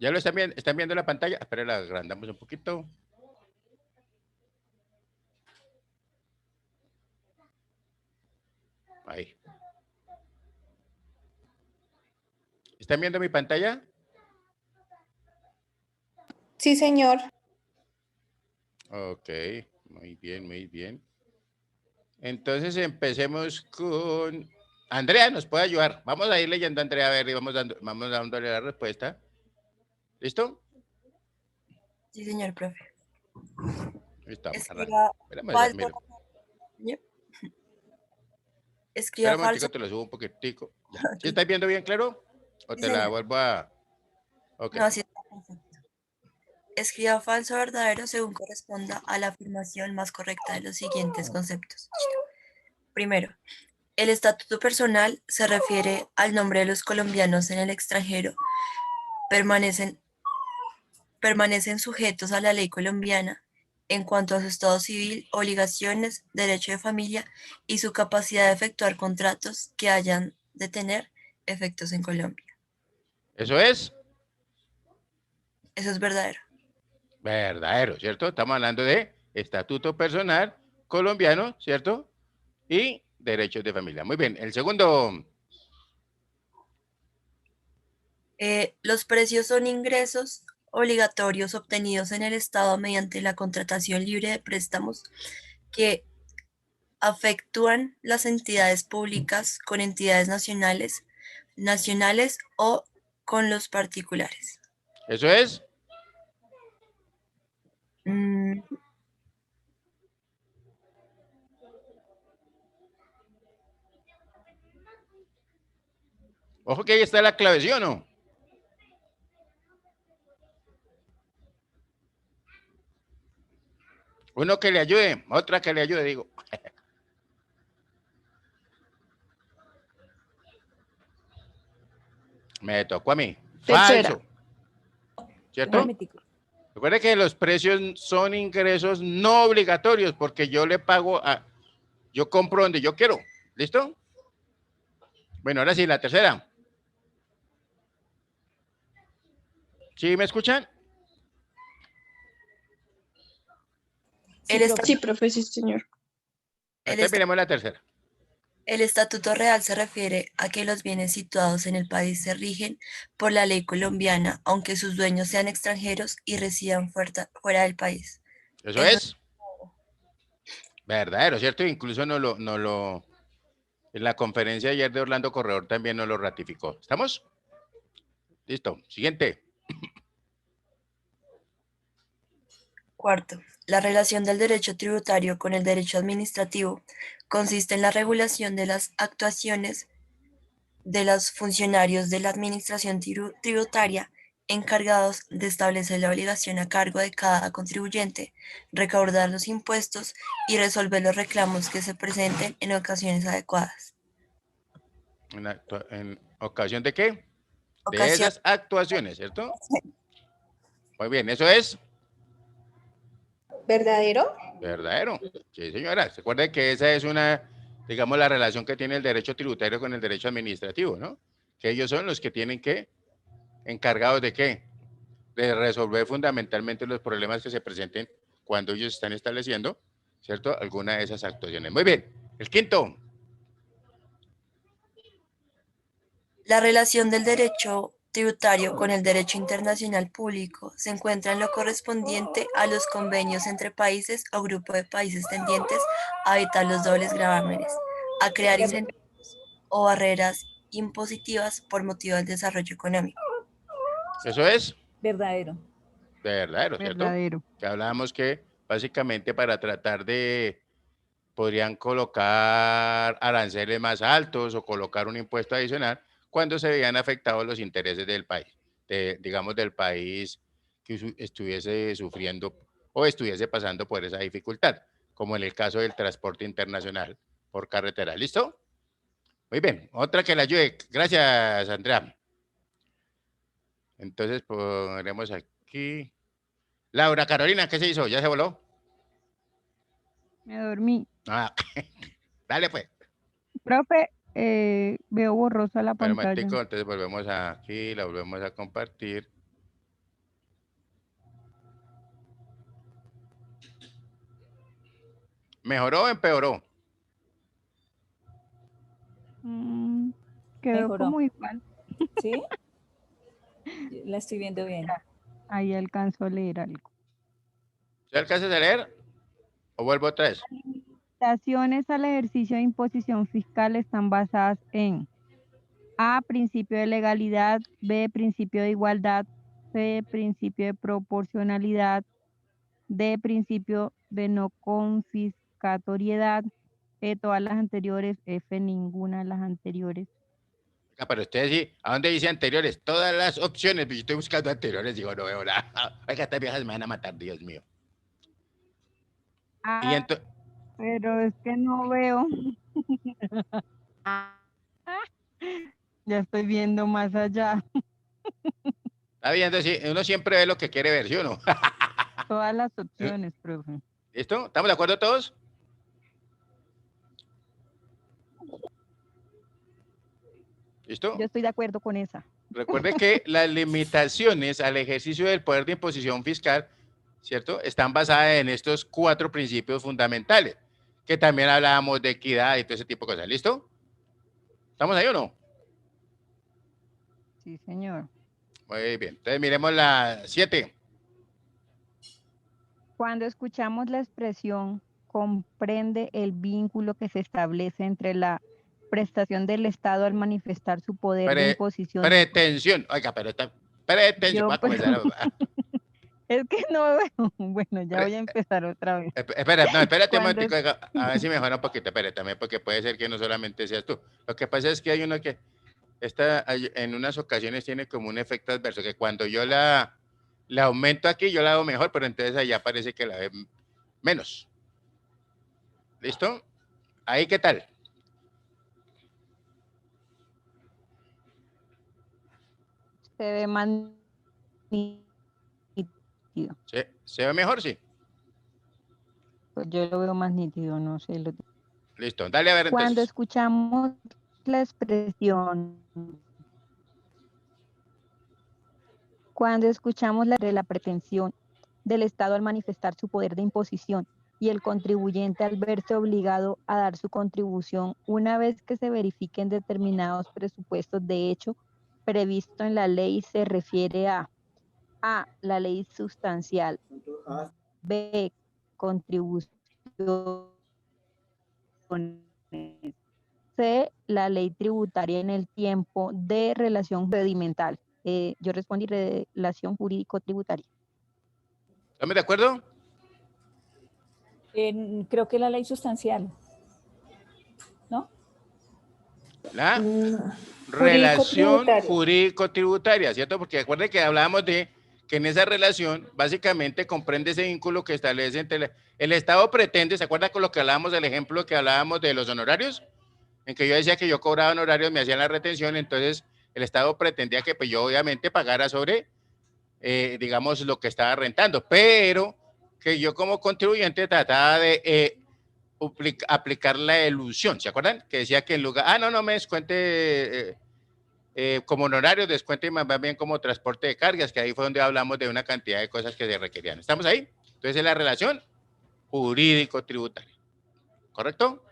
¿Ya lo están viendo la pantalla? Espera, la agrandamos un poquito. Ahí. ¿Están viendo mi pantalla? Sí, señor. Ok, muy bien, muy bien. Entonces empecemos con... Andrea nos puede ayudar. Vamos a ir leyendo a Andrea, a ver, y vamos dándole la respuesta. ¿Listo? Sí, señor profe. Listo, Escriba falso. Escriba espera un momentico, falso. te lo subo un poquitico. Ya. ¿Sí estáis viendo bien claro? ¿O Sí, te la señor. vuelvo a...? Ok. No, sí está perfecto. Escriba falso o verdadero según corresponda a la afirmación más correcta de los siguientes conceptos. Primero, El estatuto personal se refiere al nombre de los colombianos en el extranjero. Permanecen sujetos a la ley colombiana en cuanto a su estado civil, obligaciones, derecho de familia y su capacidad de efectuar contratos que hayan de tener efectos en Colombia. Eso es Eso es verdadero. verdadero, ¿cierto? Estamos hablando de estatuto personal colombiano, ¿cierto? Y derechos de familia. Muy bien. El segundo, Los precios son ingresos obligatorios obtenidos en el Estado mediante la contratación libre de préstamos que efectúan las entidades públicas con entidades nacionales o con los particulares. eso es Mm, ojo que ahí está la clave, ¿sí o no? Uno que le ayude, otra que le ayude, digo. Me tocó a mí. Tercera. Falso. Un ¿Cierto? momentico. Recuerde que los precios son ingresos no obligatorios porque yo le pago yo compro donde yo quiero. ¿Listo? Bueno, ahora sí, la tercera. ¿Sí me escuchan? El, profe. esta- Sí, profe, sí, señor. el Entonces esta- miremos la tercera. el estatuto real se refiere a que los bienes situados en el país se rigen por la ley colombiana, aunque sus dueños sean extranjeros y residan fuera del país. Eso Eso es verdadero, ¿cierto? Incluso en la conferencia ayer de Orlando Corredor también nos lo ratificó. ¿Estamos? Listo. Siguiente. Cuarto, la relación del derecho tributario con el derecho administrativo consiste en la regulación de las actuaciones de los funcionarios de la administración tributaria encargados de establecer la obligación a cargo de cada contribuyente, recaudar los impuestos y resolver los reclamos que se presenten en ocasiones adecuadas. ¿En ocasión de qué? De Ocasión- esas actuaciones, ¿cierto? Muy bien, eso es ¿Verdadero? verdadero. Sí, señora. Se acuerda que esa es digamos, la relación que tiene el derecho tributario con el derecho administrativo, ¿no? Que ellos son los que tienen que, encargados de qué? De resolver fundamentalmente los problemas que se presenten cuando ellos están estableciendo, ¿cierto? Alguna de esas actuaciones. Muy bien. El quinto. La relación del derecho tributario con el derecho internacional público se encuentra en lo correspondiente a los convenios entre países o grupo de países tendientes a evitar los dobles gravámenes, a crear incentivos o barreras impositivas por motivo del desarrollo económico. Eso es Verdadero. verdadero, ¿cierto? Verdadero. Que hablábamos que básicamente para tratar podrían colocar aranceles más altos o colocar un impuesto adicional cuando se veían afectados los intereses del país, digamos del país que estuviese sufriendo o estuviese pasando por esa dificultad, como en el caso del transporte internacional por carretera. ¿Listo? Muy bien. Otra que la ayude. Gracias, Andrea. Entonces pondremos aquí. Laura Carolina, ¿qué se hizo? ¿Ya se voló? Me dormí. Ah, dale pues. Profe, veo borrosa la Bueno, pantalla. momentico, entonces volvemos aquí, la volvemos a compartir. ¿Mejoró o empeoró? Quedó Mejoró. como igual. ¿Sí? La estoy viendo bien. Ahí alcanzo a leer algo. ¿Se alcanza a leer? ¿O vuelvo otra vez? Limitaciones al ejercicio de imposición fiscal están basadas en A, principio de legalidad, B, principio de igualdad, C, principio de proporcionalidad, D, principio de no confiscatoriedad, E, todas las anteriores, F, ninguna de las anteriores. Ah, pero ustedes sí, ¿a dónde dice anteriores? Todas las opciones, pero yo estoy buscando anteriores, digo, no veo nada. Oiga, estas viejas me van a matar, Dios mío. Y Pero es que no veo. Ya estoy viendo más allá. Está viendo, sí, uno siempre ve lo que quiere ver, ¿sí o no? Todas las opciones, profe. ¿Listo? ¿Estamos de acuerdo todos? ¿Listo? Yo estoy de acuerdo con esa. Recuerde que las limitaciones al ejercicio del poder de imposición fiscal, ¿cierto? Están basadas en estos 4 principios fundamentales, que también hablábamos de equidad y todo ese tipo de cosas. ¿Listo? ¿Estamos ahí o no? Sí, señor. Muy bien. Entonces miremos la 7. Cuando escuchamos la expresión comprende el vínculo que se establece entre la prestación del Estado al manifestar su poder de imposición. Pretensión. Oiga, pero está... Pretensión. Voy a comenzar a... Es que no veo. Bueno, ya voy a empezar otra vez. Espera, no, espérate un momentico, a ver si mejora un poquito, espérate también, porque puede ser que no solamente seas tú. Lo que pasa es que hay uno que está en unas ocasiones tiene como un efecto adverso, que cuando yo la aumento aquí, yo la hago mejor, pero entonces allá parece que la ve menos. ¿Listo? ¿Ahí qué tal? Se ve más nítido. ¿Se ve mejor? Sí. Pues yo lo veo más nítido, no sé. Listo, dale a ver entonces. Cuando escuchamos la expresión, de la pretensión del Estado al manifestar su poder de imposición y el contribuyente al verse obligado a dar su contribución una vez que se verifiquen determinados presupuestos de hecho previsto en la ley, se refiere a la ley sustancial, B, contribución, C, la ley tributaria en el tiempo, D, relación procedimental. Yo respondí relación jurídico-tributaria. ¿Estamos de acuerdo? Creo que la ley sustancial, ¿no? La relación jurídico-tributaria, ¿cierto? Porque recuerden que hablábamos de que en esa relación básicamente comprende ese vínculo que establece entre el Estado pretende, ¿se acuerdan con lo que hablábamos del ejemplo que hablábamos de los honorarios? En que yo decía que yo cobraba honorarios, me hacían la retención, entonces el Estado pretendía que pues, yo obviamente pagara sobre, digamos, lo que estaba rentando, pero que yo como contribuyente trataba de aplicar la elusión, ¿se acuerdan? Que decía que en lugar, no me descuente como honorario, descuente más bien como transporte de cargas, que ahí fue donde hablamos de una cantidad de cosas que se requerían. ¿Estamos ahí? Entonces es la relación jurídico-tributaria, ¿correcto?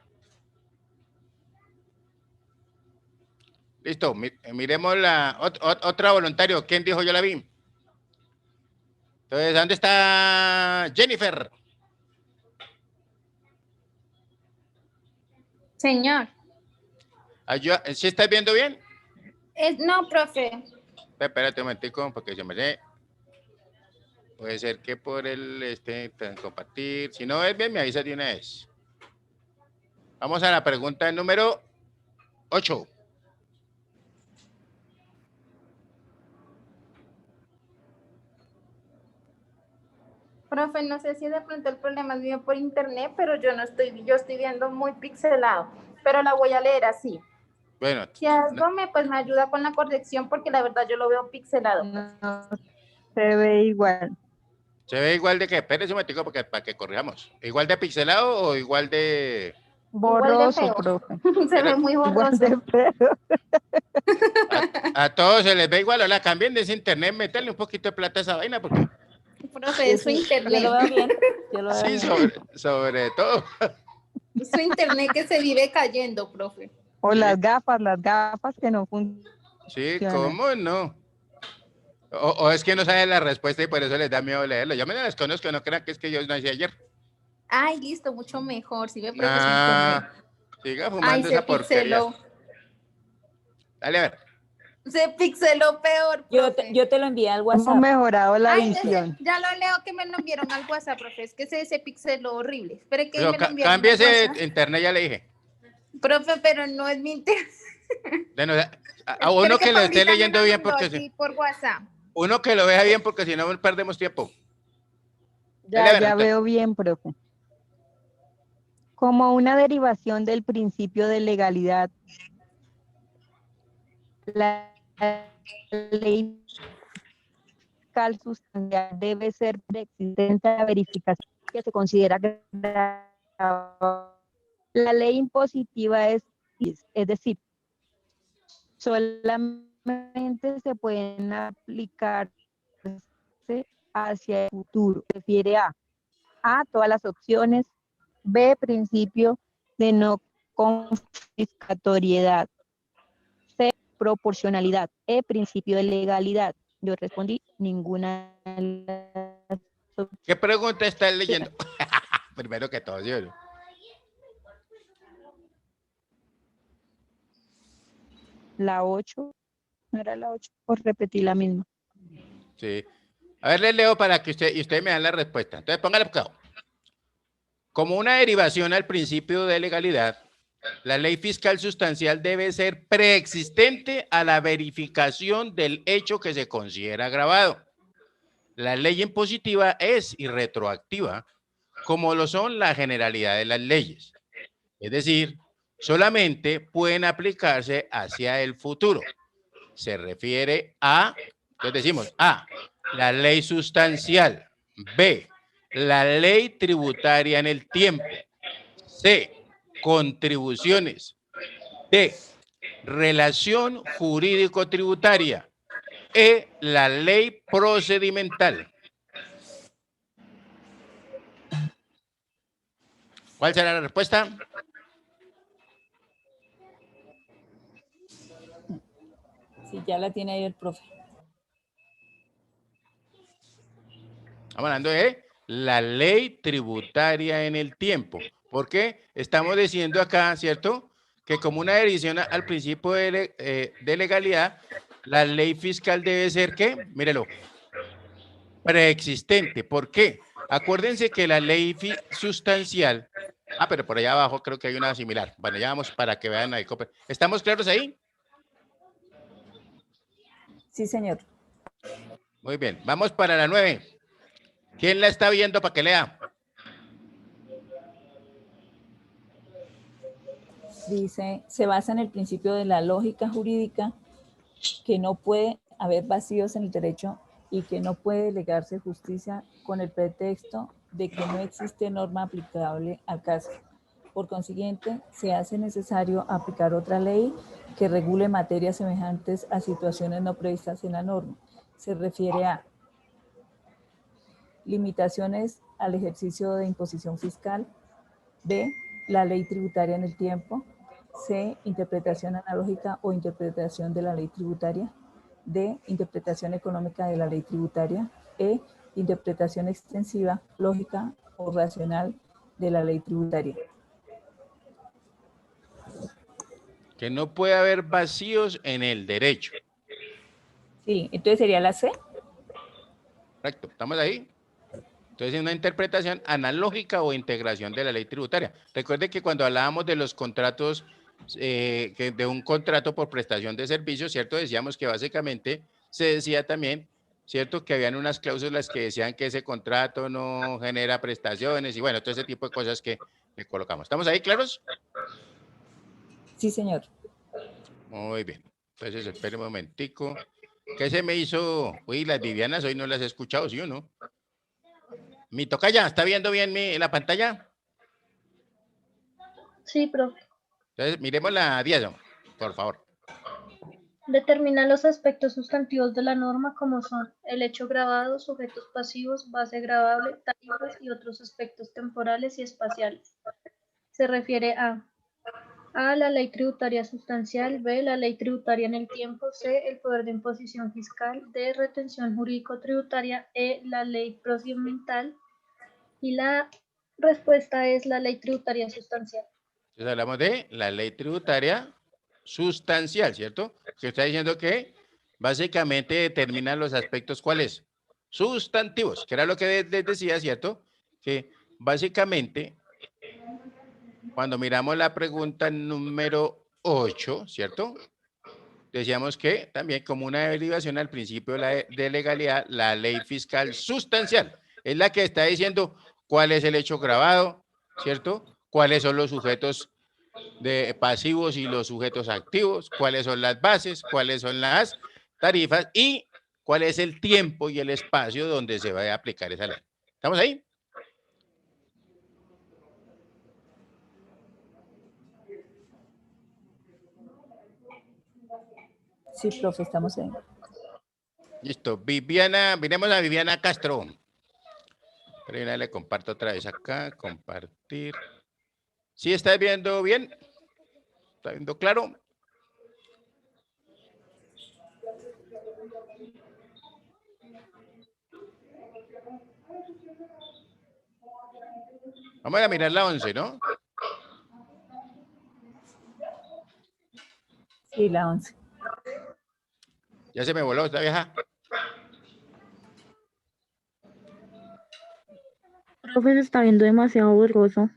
Listo, miremos la otra voluntario. ¿Quién dijo yo la vi? Entonces, ¿dónde está Jennifer? Señor. ¿Sí estás viendo bien? No, profe. Espérate un momentico, porque se me sé. Puede ser que por el compartir. Si no es bien, me avisa de una vez. Vamos a la pregunta número 8. Profe, no sé si de pronto el problema es mío por internet, pero yo estoy viendo muy pixelado, pero la voy a leer así. Bueno. Si algo me ayuda con la corrección, porque la verdad yo lo veo pixelado. No, se ve igual. ¿Se ve igual de qué? Espérese un momentico para que corrijamos. ¿Igual de pixelado o igual de...? Borroso, igual de feo. profe. Se ve muy borroso. Igual de feo. A todos se les ve igual. Hola, cambien de ese internet, métanle un poquito de plata a esa vaina, porque... Profe, es su internet. Yo lo veo bien. Sí, sobre todo. Es su internet que se vive cayendo, profe. O las gafas que no funcionan. Sí, ¿cómo no? O es que no saben la respuesta y por eso les da miedo leerlo. Yo me las conozco, no crean que es que yo nací ayer. Ay, listo, mucho mejor. Si ve, profe, siga fumando esa porquería. Dale, a ver. Se pixeló peor, profe. Yo te lo envié al WhatsApp. Hemos mejorado la edición. Ya lo leo que me lo enviaron al WhatsApp, profe. Es que se pixeló horrible. Espere que Pero me lo enviaron. Cambie ese internet, ya le dije. Profe, pero no es mi internet. Bueno, a uno que lo esté leyendo bien porque sí, por WhatsApp. Uno que lo vea bien porque si no perdemos tiempo. Ya veo bien, profe. Como una derivación del principio de legalidad, la ley fiscal sustancial debe ser preexistente a la verificación que se considera grabada. La ley impositiva es decir, solamente se pueden aplicar hacia el futuro. Refiere a todas las opciones, B, principio de no confiscatoriedad, C, proporcionalidad, E, principio de legalidad. Yo respondí ninguna de las opciones. ¿Qué pregunta estás leyendo? Primero que todo, ¿sí o no? La 8, no era la 8, por repetir la misma. Sí. A ver, les leo para que ustedes me dan la respuesta. Entonces, póngale cuidado. Como una derivación al principio de legalidad, la ley fiscal sustancial debe ser preexistente a la verificación del hecho que se considera agravado. La ley impositiva es irretroactiva, como lo son la generalidad de las leyes. Es decir, solamente pueden aplicarse hacia el futuro. Se refiere a, entonces decimos, A, la ley sustancial, B, la ley tributaria en el tiempo, C, contribuciones, D, relación jurídico-tributaria, E, la ley procedimental. ¿Cuál será la respuesta? Sí, ya la tiene ahí el profe. Estamos hablando de la ley tributaria en el tiempo. ¿Por qué? Estamos diciendo acá, ¿cierto? Que como una derivación al principio de legalidad, la ley fiscal debe ser, ¿qué? Mírelo, preexistente. ¿Por qué? Acuérdense que la ley sustancial, pero por allá abajo creo que hay una similar. Bueno, ya vamos para que vean ahí. ¿Estamos claros ahí? Sí, señor. Muy bien, vamos para la 9. ¿Quién la está viendo para que lea? Dice, se basa en el principio de la lógica jurídica, que no puede haber vacíos en el derecho y que no puede delegarse justicia con el pretexto de que no existe norma aplicable al caso. Por consiguiente, se hace necesario aplicar otra ley que regule materias semejantes a situaciones no previstas en la norma. Se refiere a limitaciones al ejercicio de imposición fiscal, B, la ley tributaria en el tiempo, C, interpretación analógica o interpretación de la ley tributaria, D, interpretación económica de la ley tributaria, E, interpretación extensiva, lógica o racional de la ley tributaria. Que no puede haber vacíos en el derecho. Sí, entonces sería la C. Correcto, ¿estamos ahí? Entonces es una interpretación analógica o integración de la ley tributaria. Recuerde que cuando hablábamos de los contratos, de un contrato por prestación de servicios, ¿cierto? Decíamos que básicamente se decía también, ¿cierto? Que habían unas cláusulas que decían que ese contrato no genera prestaciones y bueno, todo ese tipo de cosas que le colocamos. ¿Estamos ahí claros? Sí, señor. Muy bien. Entonces, espere un momentico. ¿Qué se me hizo? Uy, las Vivianas hoy no las he escuchado, ¿sí o no? Mi tocaya, ¿está viendo bien la pantalla? Sí, profe. Entonces, miremos la 10, por favor. Determina los aspectos sustantivos de la norma como son el hecho grabado, sujetos pasivos, base gravable, tarifas y otros aspectos temporales y espaciales. Se refiere a la ley tributaria sustancial, B, la ley tributaria en el tiempo, C, el poder de imposición fiscal, D, retención jurídico-tributaria, E, la ley procedimental y la respuesta es la ley tributaria sustancial. Entonces hablamos de la ley tributaria sustancial, ¿cierto? Que está diciendo que básicamente determina los aspectos, ¿cuáles? Sustantivos, que era lo que les decía, ¿cierto? Que básicamente, cuando miramos la pregunta número 8, ¿cierto? Decíamos que también como una derivación al principio de legalidad, la ley fiscal sustancial es la que está diciendo cuál es el hecho grabado, ¿cierto? cuáles son los sujetos de pasivos y los sujetos activos, cuáles son las bases, cuáles son las tarifas y cuál es el tiempo y el espacio donde se va a aplicar esa ley. ¿Estamos ahí? Sí, profe, estamos ahí. Listo. Viviana, miremos a Viviana Castro. Pero una le comparto otra vez acá, compartir. ¿Sí estás viendo bien? ¿Está viendo claro? Vamos a mirar la 11, ¿no? Sí, la 11. Ya se me voló esta vieja. Profe, se está viendo demasiado borroso.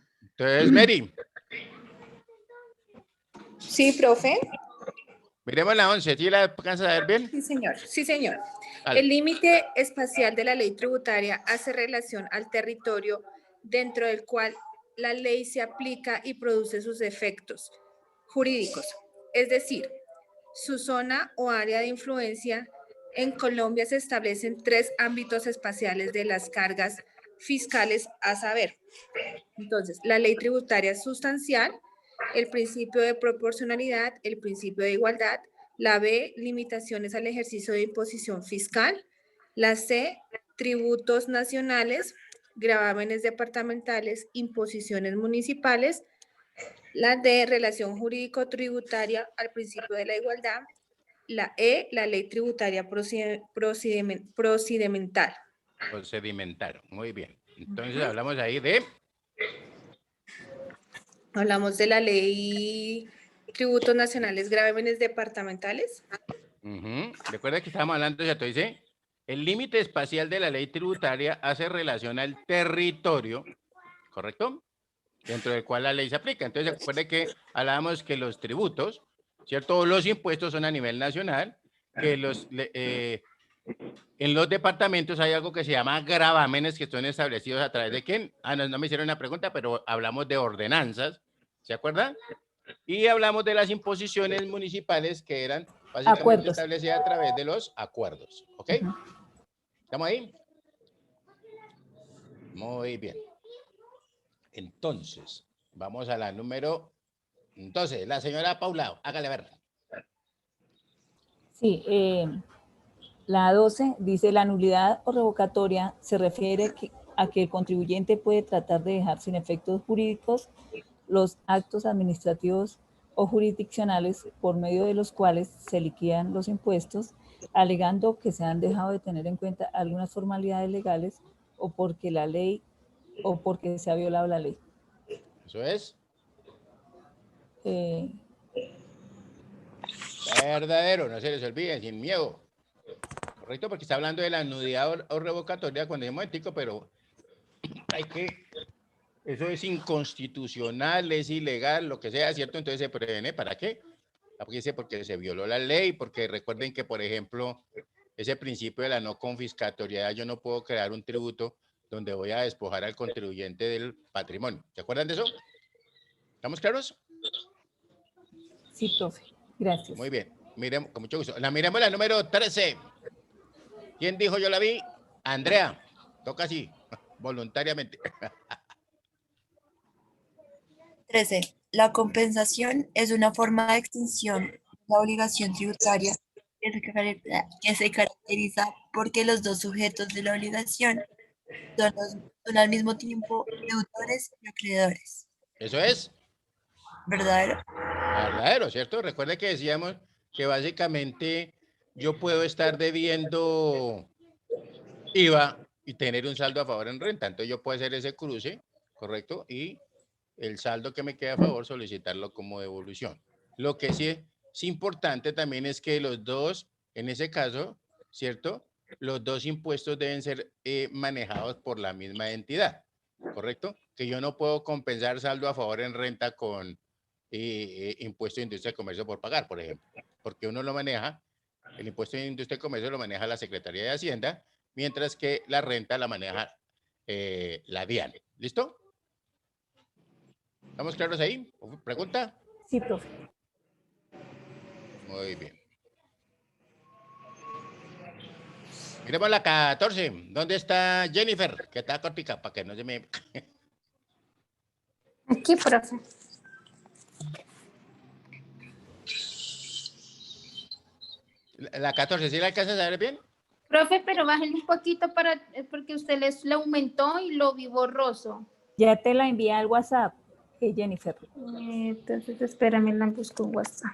Entonces, Mary, Sí, profe. miremos la 11. ¿Sí la alcanzas a ver bien? Sí, señor. Sí, señor. Dale. El límite espacial de la ley tributaria hace relación al territorio dentro del cual la ley se aplica y produce sus efectos jurídicos. Es decir, su zona o área de influencia. En Colombia se establecen 3 ámbitos espaciales de las cargas fiscales a saber. Entonces, la ley tributaria sustancial, el principio de proporcionalidad, el principio de igualdad, la B, limitaciones al ejercicio de imposición fiscal, la C, tributos nacionales, gravámenes departamentales, imposiciones municipales, la D, relación jurídico-tributaria al principio de la igualdad, la E, la ley tributaria procedimental. Procedimental, muy bien. Entonces hablamos ahí de... Hablamos de la ley tributos nacionales, gravámenes departamentales. Recuerda que estábamos hablando, ya te dice, el límite espacial de la ley tributaria hace relación al territorio, ¿correcto? Dentro del cual la ley se aplica. Entonces, recuerde que hablábamos que los tributos, ¿cierto? Los impuestos son a nivel nacional, que en los departamentos hay algo que se llama gravámenes que son establecidos a través de quién. No me hicieron una pregunta, pero hablamos de ordenanzas, ¿se acuerdan? Y hablamos de las imposiciones municipales que eran básicamente Acuerdos. establecidas a través de los acuerdos, ¿ok? ¿Estamos ahí? Muy bien. Entonces, vamos a la número... Entonces, la señora Paula, hágale ver. Sí, la 12 dice la nulidad o revocatoria se refiere a que el contribuyente puede tratar de dejar sin efectos jurídicos los actos administrativos o jurisdiccionales por medio de los cuales se liquidan los impuestos, alegando que se han dejado de tener en cuenta algunas formalidades legales o porque la ley o porque se ha violado la ley. Eso es. Eh, Verdadero, no se les olvide, sin miedo. Correcto, porque está hablando de la nulidad o revocatoria cuando es momentico, pero hay que... Eso es inconstitucional, es ilegal, lo que sea, ¿cierto? Entonces se previene, ¿para qué? Porque se violó la ley, porque recuerden que, por ejemplo, ese principio de la no confiscatoriedad, yo no puedo crear un tributo donde voy a despojar al contribuyente del patrimonio. ¿Se acuerdan de eso? ¿Estamos claros? sí, profe. Gracias. Muy bien. Miremos, con mucho gusto. Miremos la número 13. ¿Quién dijo yo la vi? Andrea. Toca así, voluntariamente. 13. La compensación es una forma de extinción de la obligación tributaria que se caracteriza porque los dos sujetos de la obligación son al mismo tiempo deudores y acreedores. Eso es. ¿Verdadero? Verdadero, ¿cierto? Recuerde que decíamos que básicamente yo puedo estar debiendo IVA y tener un saldo a favor en renta. Entonces yo puedo hacer ese cruce, ¿correcto? Y el saldo que me queda a favor solicitarlo como devolución. Lo que sí es importante también es que los dos, en ese caso, ¿cierto? Los dos impuestos deben ser manejados por la misma entidad, ¿correcto? Que yo no puedo compensar saldo a favor en renta con impuesto de industria y comercio por pagar, por ejemplo, porque uno lo maneja, el impuesto de industria y comercio lo maneja la Secretaría de Hacienda, mientras que la renta la maneja la DIAN. ¿Listo? ¿Estamos claros ahí? ¿Pregunta? Sí, profe. Muy bien. Miremos la 14. ¿Dónde está Jennifer? Que está cortica para que no se me... Aquí, profe. La 14, ¿sí la alcanzas a ver bien? Profe, pero bájenle un poquito porque usted le aumentó y lo vi borroso. Ya te la envié al WhatsApp, Jennifer. Entonces, espérame, la busco en WhatsApp.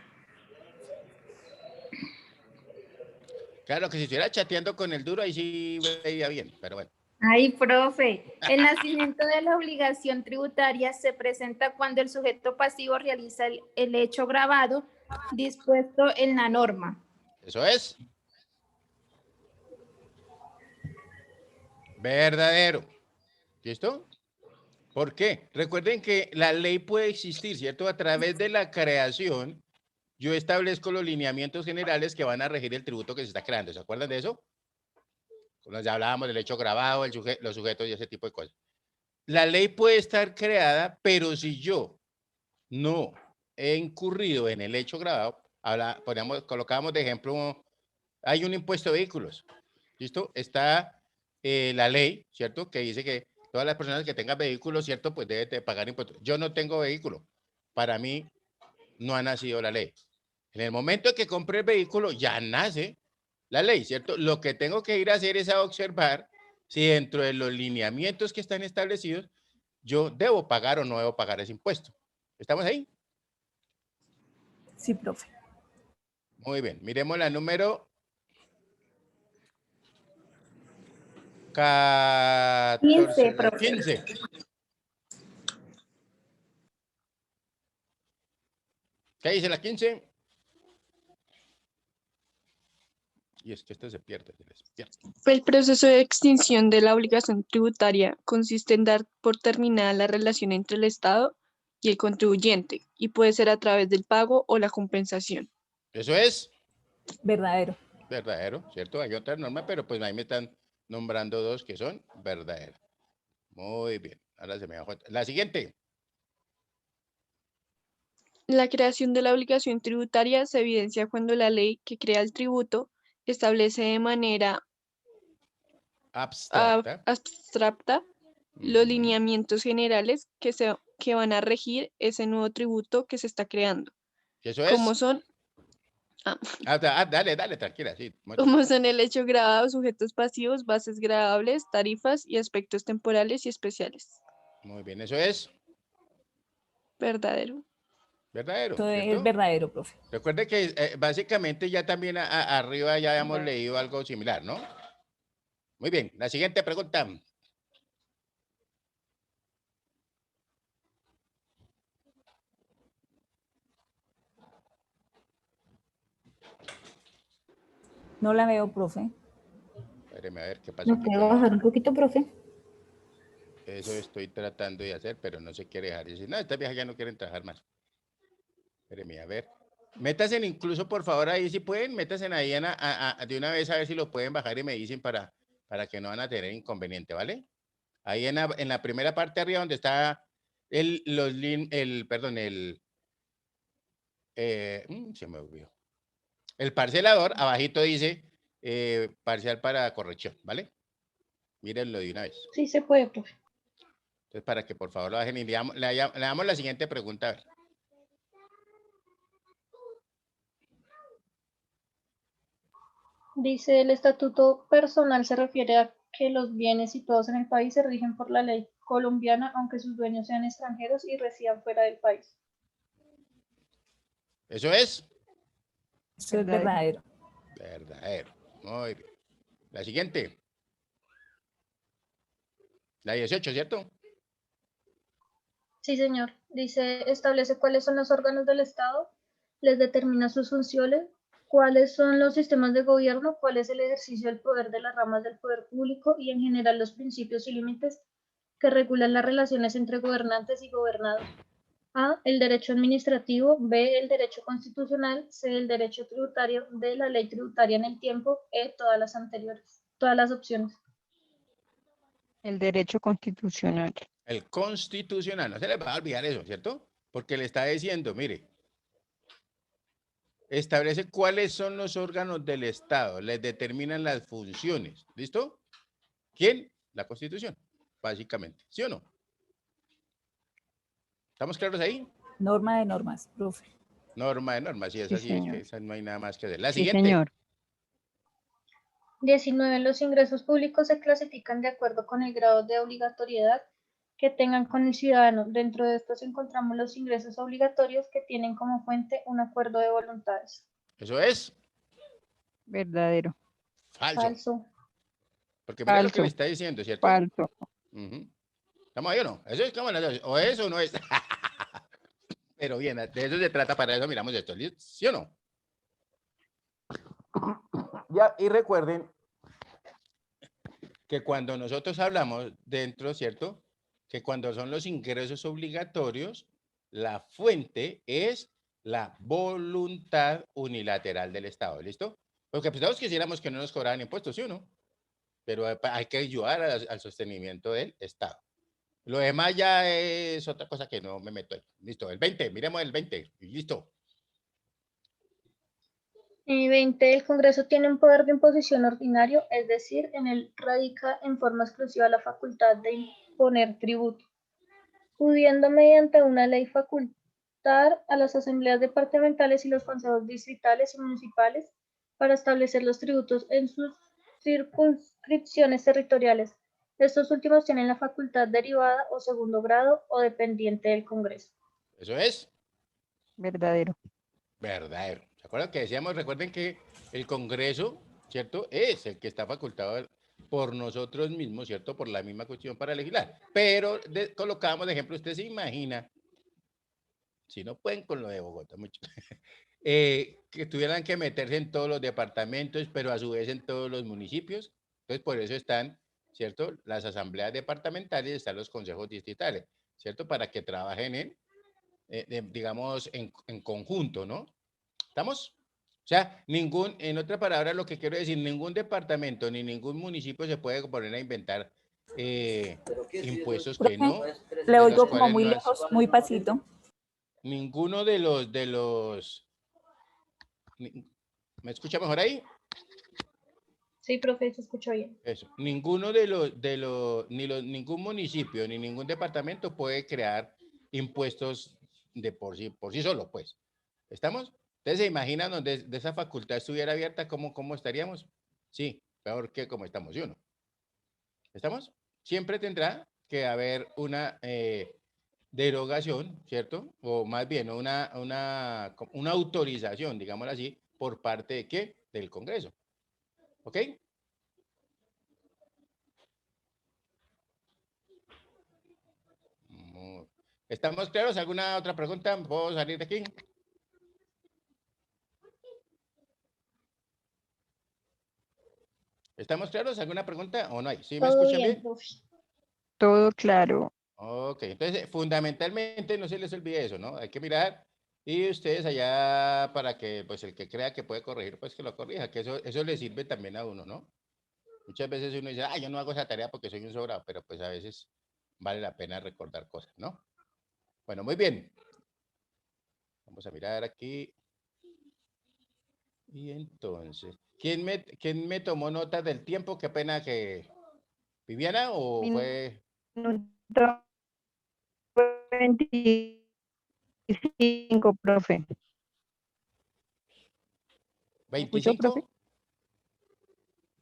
Claro que si estuviera chateando con el duro, ahí sí veía bien, pero bueno. Ay, profe, el nacimiento de la obligación tributaria se presenta cuando el sujeto pasivo realiza el hecho grabado dispuesto en la norma. Eso es. Verdadero. ¿Listo? ¿Por qué? Recuerden que la ley puede existir, ¿cierto? A través de la creación, yo establezco los lineamientos generales que van a regir el tributo que se está creando. ¿Se acuerdan de eso? Cuando ya hablábamos del hecho grabado, los sujetos y ese tipo de cosas. La ley puede estar creada, pero si yo no he incurrido en el hecho grabado, colocábamos de ejemplo, hay un impuesto de vehículos. ¿Listo? Está la ley, ¿cierto? Que dice que todas las personas que tengan vehículos, ¿cierto? Pues deben de pagar impuestos. Yo no tengo vehículo. Para mí no ha nacido la ley. En el momento en que compré el vehículo, ya nace la ley, ¿cierto? Lo que tengo que ir a hacer es a observar si dentro de los lineamientos que están establecidos, yo debo pagar o no debo pagar ese impuesto. ¿Estamos ahí? Sí, profe. Muy bien. Miremos la número 14, 15. ¿Qué dice la 15? Y es que esto se pierde. El proceso de extinción de la obligación tributaria consiste en dar por terminada la relación entre el Estado y el contribuyente y puede ser a través del pago o la compensación. Eso es verdadero. Verdadero, ¿cierto? Hay otra norma, pero pues ahí me están nombrando dos que son verdaderas. Muy bien. Ahora se me bajó. La siguiente. La creación de la obligación tributaria se evidencia cuando la ley que crea el tributo establece de manera abstracta los lineamientos generales que van a regir ese nuevo tributo que se está creando. ¿Eso es? Como son... dale, tranquila. Sí, como son el hecho grabado, sujetos pasivos, bases gravables, tarifas y aspectos temporales y especiales. Muy bien, eso es verdadero. Verdadero. Todo es verdadero, profe. Recuerde que básicamente ya también arriba ya hemos leído algo similar, ¿no? Muy bien, la siguiente pregunta. No la veo, profe. Espéreme a ver qué pasa. ¿No puedo bajar un poquito, profe? Eso estoy tratando de hacer, pero no se quiere dejar. Dice, no, estas viejas ya no quieren trabajar más. Espéreme, a ver. Métanse incluso, por favor, ahí si pueden, métanse ahí de una vez a ver si lo pueden bajar y me dicen para que no van a tener inconveniente, ¿vale? Ahí en la primera parte arriba donde está se me olvidó. El parcelador, abajito dice parcial para corrección, ¿vale? Mírenlo de una vez. Sí se puede, profe. Entonces, para que por favor lo bajen y le damos la siguiente pregunta. A ver. Dice, el estatuto personal se refiere a que los bienes situados en el país se rigen por la ley colombiana, aunque sus dueños sean extranjeros y residan fuera del país. ¿Eso es? Eso es verdadero. Verdadero. Muy bien. La siguiente. La 18, ¿cierto? Sí, señor. Dice, establece cuáles son los órganos del Estado, les determina sus funciones, cuáles son los sistemas de gobierno, cuál es el ejercicio del poder de las ramas del poder público y en general los principios y límites que regulan las relaciones entre gobernantes y gobernados. A, el derecho administrativo, B, el derecho constitucional, C, el derecho tributario, D, la ley tributaria en el tiempo, E, todas las anteriores, todas las opciones. El derecho constitucional. El constitucional, no se les va a olvidar eso, ¿cierto? Porque le está diciendo, mire, establece cuáles son los órganos del Estado, les determinan las funciones, ¿listo? ¿Quién? La Constitución, básicamente, ¿sí o no? ¿Estamos claros ahí? Norma de normas, profe. Norma de normas, sí, esa Sí, sí es que señor. esa no hay nada más que hacer. La Sí, siguiente. señor. 19. Los ingresos públicos se clasifican de acuerdo con el grado de obligatoriedad que tengan con el ciudadano. Dentro de estos encontramos los ingresos obligatorios que tienen como fuente un acuerdo de voluntades. Eso es Verdadero. falso. Falso. Porque mira lo que le Falso. está diciendo, ¿cierto? Falso. Ujú. ¿Estamos ahí o no? Eso es como o eso o no es. Pero bien, de eso se trata, para eso miramos esto, ¿sí o no? Ya, y recuerden que cuando nosotros hablamos dentro, ¿cierto? Que cuando son los ingresos obligatorios, la fuente es la voluntad unilateral del Estado, ¿listo? Porque pues todos quisiéramos que no nos cobraran impuestos, ¿sí o no? Pero hay que ayudar al sostenimiento del Estado. Lo demás ya es otra cosa que no me meto ahí. Listo, el 20, miremos el 20, y listo. 20. El Congreso tiene un poder de imposición ordinario, es decir, en él radica en forma exclusiva la facultad de imponer tributo, pudiendo mediante una ley facultar a las asambleas departamentales y los consejos distritales y municipales para establecer los tributos en sus circunscripciones territoriales. Estos últimos tienen la facultad derivada o segundo grado o dependiente del Congreso. Eso es Verdadero. verdadero. ¿Se acuerdan que decíamos? Recuerden que el Congreso, ¿cierto? Es el que está facultado por nosotros mismos, ¿cierto? Por la misma cuestión para legislar. Pero colocábamos de ejemplo, usted se imagina, si no pueden con lo de Bogotá, mucho, que tuvieran que meterse en todos los departamentos, pero a su vez en todos los municipios. Entonces, por eso están, ¿cierto? Las asambleas departamentales y están los consejos distritales, ¿cierto? Para que trabajen digamos, en conjunto, ¿no? ¿Estamos? O sea, en otra palabra, lo que quiero decir, ningún departamento ni ningún municipio se puede poner a inventar impuestos que no, Le de los oigo como cuales muy no es lejos, muy pasito. ninguno ¿me escucha mejor ahí? Sí, profe, se escucha bien. Eso. Ninguno ningún municipio ni ningún departamento puede crear impuestos por sí solo, pues. ¿Estamos? Entonces, ¿se imaginan donde de esa facultad estuviera abierta, cómo estaríamos? Sí, peor que como estamos, ¿sí o no? ¿Estamos? Siempre tendrá que haber una derogación, ¿cierto? O más bien una autorización, digámoslo así, por parte de ¿qué? Del Congreso. ¿Ok? ¿Estamos claros? ¿Alguna otra pregunta? ¿Puedo salir de aquí? ¿Estamos claros? ¿Alguna pregunta o no hay? ¿Sí me Todo escuchan bien, bien? profe. Todo claro. Ok, entonces fundamentalmente no se les olvide eso, ¿no? Hay que mirar y ustedes allá para que pues el que crea que puede corregir, pues que lo corrija, que eso le sirve también a uno, ¿no? Muchas veces uno dice, yo no hago esa tarea porque soy un sobrado, pero pues a veces vale la pena recordar cosas, ¿no? Bueno, muy bien. Vamos a mirar aquí. Y entonces, ¿quién me tomó nota del tiempo? Qué pena que... ¿Viviana o fue Minuto 25, profe. ¿Me escuchó, profe? 25?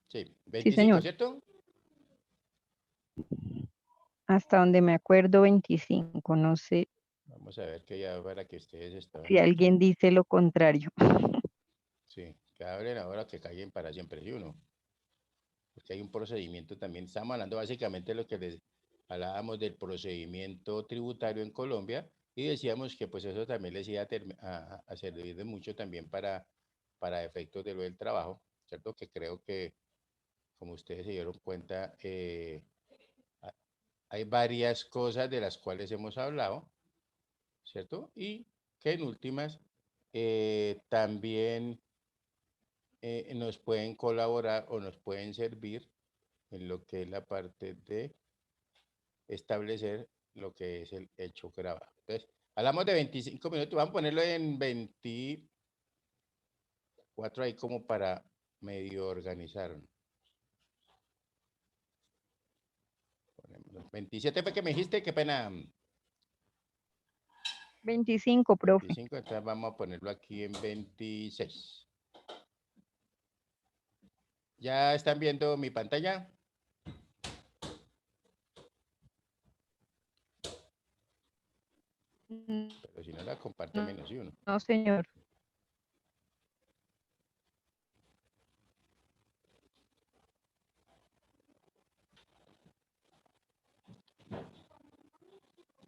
Sí, Sí, 25, señor. ¿cierto? Hasta donde me acuerdo, 25. No sé Vamos a ver que ya para que ustedes estaban si aquí. alguien dice lo contrario. Sí, que abren ahora que caigan para siempre, ¿sí o no? Porque hay un procedimiento también. Estamos hablando básicamente de lo que les hablábamos del procedimiento tributario en Colombia y decíamos que pues eso también les iba a servir de mucho también para efectos de lo del trabajo, ¿cierto? Que creo que, como ustedes se dieron cuenta, hay varias cosas de las cuales hemos hablado, ¿cierto? Y que en últimas también nos pueden colaborar o nos pueden servir en lo que es la parte de establecer lo que es el hecho grabado. Entonces, hablamos de 25 minutos, vamos a ponerlo en 24 ahí como para medio organizar. 27 fue que me dijiste, qué pena. 25, profe. 25, entonces vamos a ponerlo aquí en 26. ¿Ya están viendo mi pantalla? Pero si no la comparte menos uno. No, señor.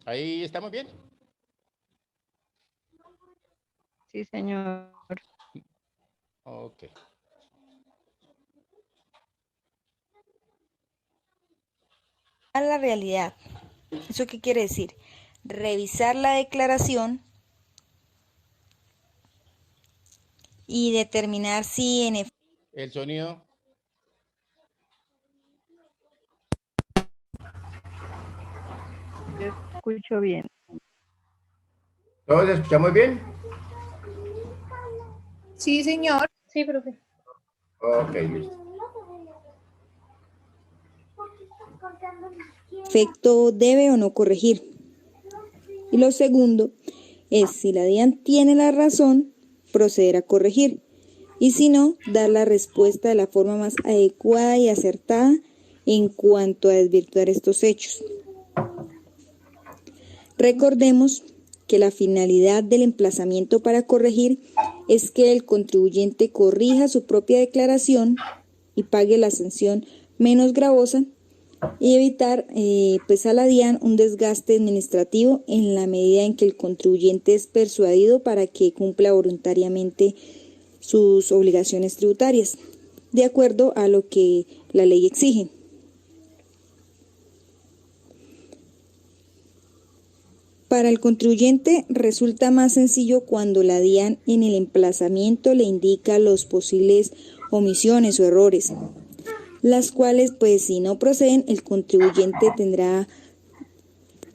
Ahí estamos bien. Sí, señor. Ok. A la realidad. ¿Eso qué quiere decir? Revisar la declaración y determinar si en efecto El sonido. Yo escucho bien. ¿Todos escuchamos bien? Sí, señor. Sí, profe. Ok, listo. debe o no corregir. Y lo segundo es si la DIAN tiene la razón, proceder a corregir. Y si no, dar la respuesta de la forma más adecuada y acertada en cuanto a desvirtuar estos hechos. Recordemos que la finalidad del emplazamiento para corregir es que el contribuyente corrija su propia declaración y pague la sanción menos gravosa y evitar pues a la DIAN un desgaste administrativo en la medida en que el contribuyente es persuadido para que cumpla voluntariamente sus obligaciones tributarias, de acuerdo a lo que la ley exige. Para el contribuyente resulta más sencillo cuando la DIAN en el emplazamiento le indica los posibles omisiones o errores, las cuales pues si no proceden el contribuyente tendrá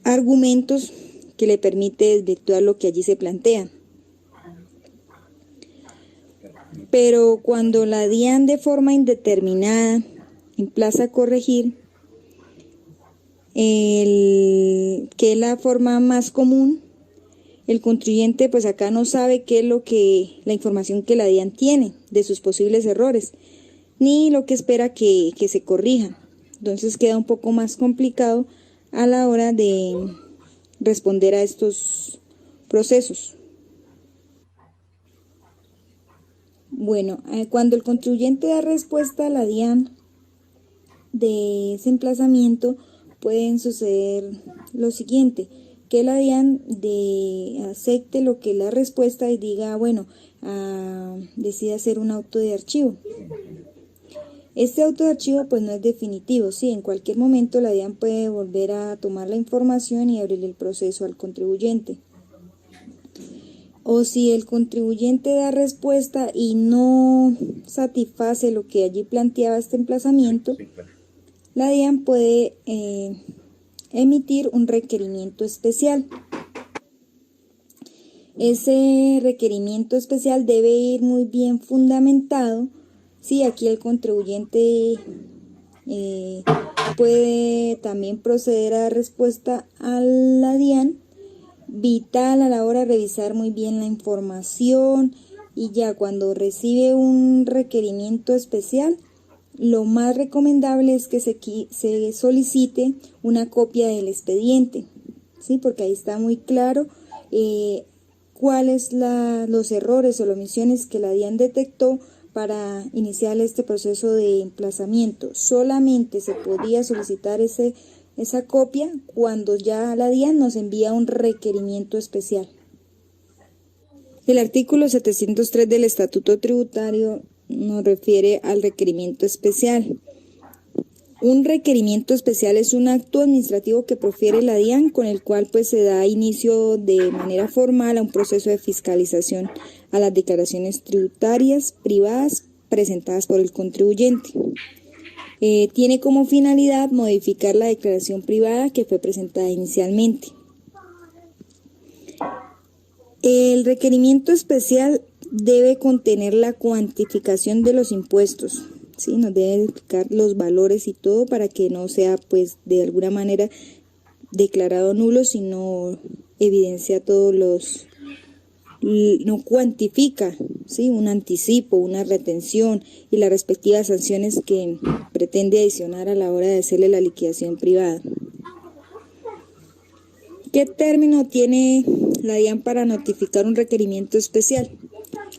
argumentos que le permite desvirtuar lo que allí se plantea. Pero cuando la DIAN de forma indeterminada emplaza a corregir, que es la forma más común, el contribuyente pues acá no sabe qué es la información que la DIAN tiene de sus posibles errores, ni lo que espera que se corrija. Entonces queda un poco más complicado a la hora de responder a estos procesos. Bueno, cuando el contribuyente da respuesta a la DIAN de ese emplazamiento, pueden suceder lo siguiente, que la DIAN acepte lo que es la respuesta y diga, bueno, decide hacer un auto de archivo. Este auto de archivo pues no es definitivo, sí, en cualquier momento la DIAN puede volver a tomar la información y abrir el proceso al contribuyente. O si el contribuyente da respuesta y no satisface lo que allí planteaba este emplazamiento, la DIAN puede emitir un requerimiento especial. Ese requerimiento especial debe ir muy bien fundamentado. Sí, aquí el contribuyente puede también proceder a dar respuesta a la DIAN, vital a la hora de revisar muy bien la información, y ya cuando recibe un requerimiento especial, lo más recomendable es que se solicite una copia del expediente, ¿sí? Porque ahí está muy claro cuáles los errores o las omisiones que la DIAN detectó para iniciar este proceso de emplazamiento. Solamente se podía solicitar esa copia cuando ya la DIAN nos envía un requerimiento especial. El artículo 703 del Estatuto Tributario nos refiere al requerimiento especial. Un requerimiento especial es un acto administrativo que profiere la DIAN con el cual pues se da inicio de manera formal a un proceso de fiscalización a las declaraciones tributarias privadas presentadas por el contribuyente. tiene como finalidad modificar la declaración privada que fue presentada inicialmente. El requerimiento especial debe contener la cuantificación de los impuestos, ¿sí? Nos debe explicar los valores y todo para que no sea, pues, de alguna manera declarado nulo, sino evidencia todos los, no cuantifica, ¿sí? Un anticipo, una retención y las respectivas sanciones que pretende adicionar a la hora de hacerle la liquidación privada. ¿Qué término tiene la DIAN para notificar un requerimiento especial?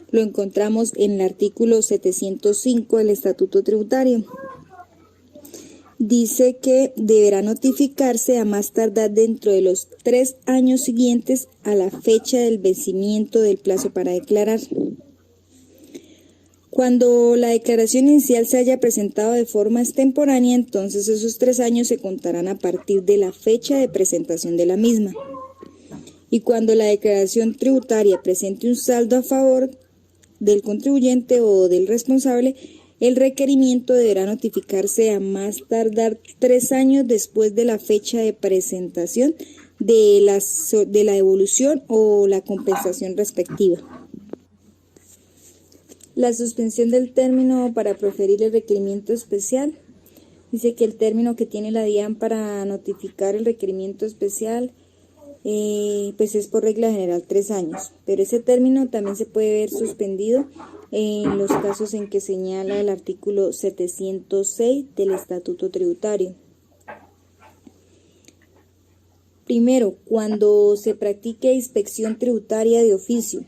Lo encontramos en el artículo 705 del Estatuto Tributario. Dice que deberá notificarse a más tardar dentro de los 3 años siguientes a la fecha del vencimiento del plazo para declarar. Cuando la declaración inicial se haya presentado de forma extemporánea, entonces esos 3 años se contarán a partir de la fecha de presentación de la misma. Y cuando la declaración tributaria presente un saldo a favor del contribuyente o del responsable, el requerimiento deberá notificarse a más tardar 3 años después de la fecha de presentación de la devolución o la compensación respectiva. La suspensión del término para proferir el requerimiento especial. Dice que el término que tiene la DIAN para notificar el requerimiento especial pues es por regla general 3 años, pero ese término también se puede ver suspendido en los casos en que señala el artículo 706 del Estatuto Tributario. Primero, cuando se practique inspección tributaria de oficio,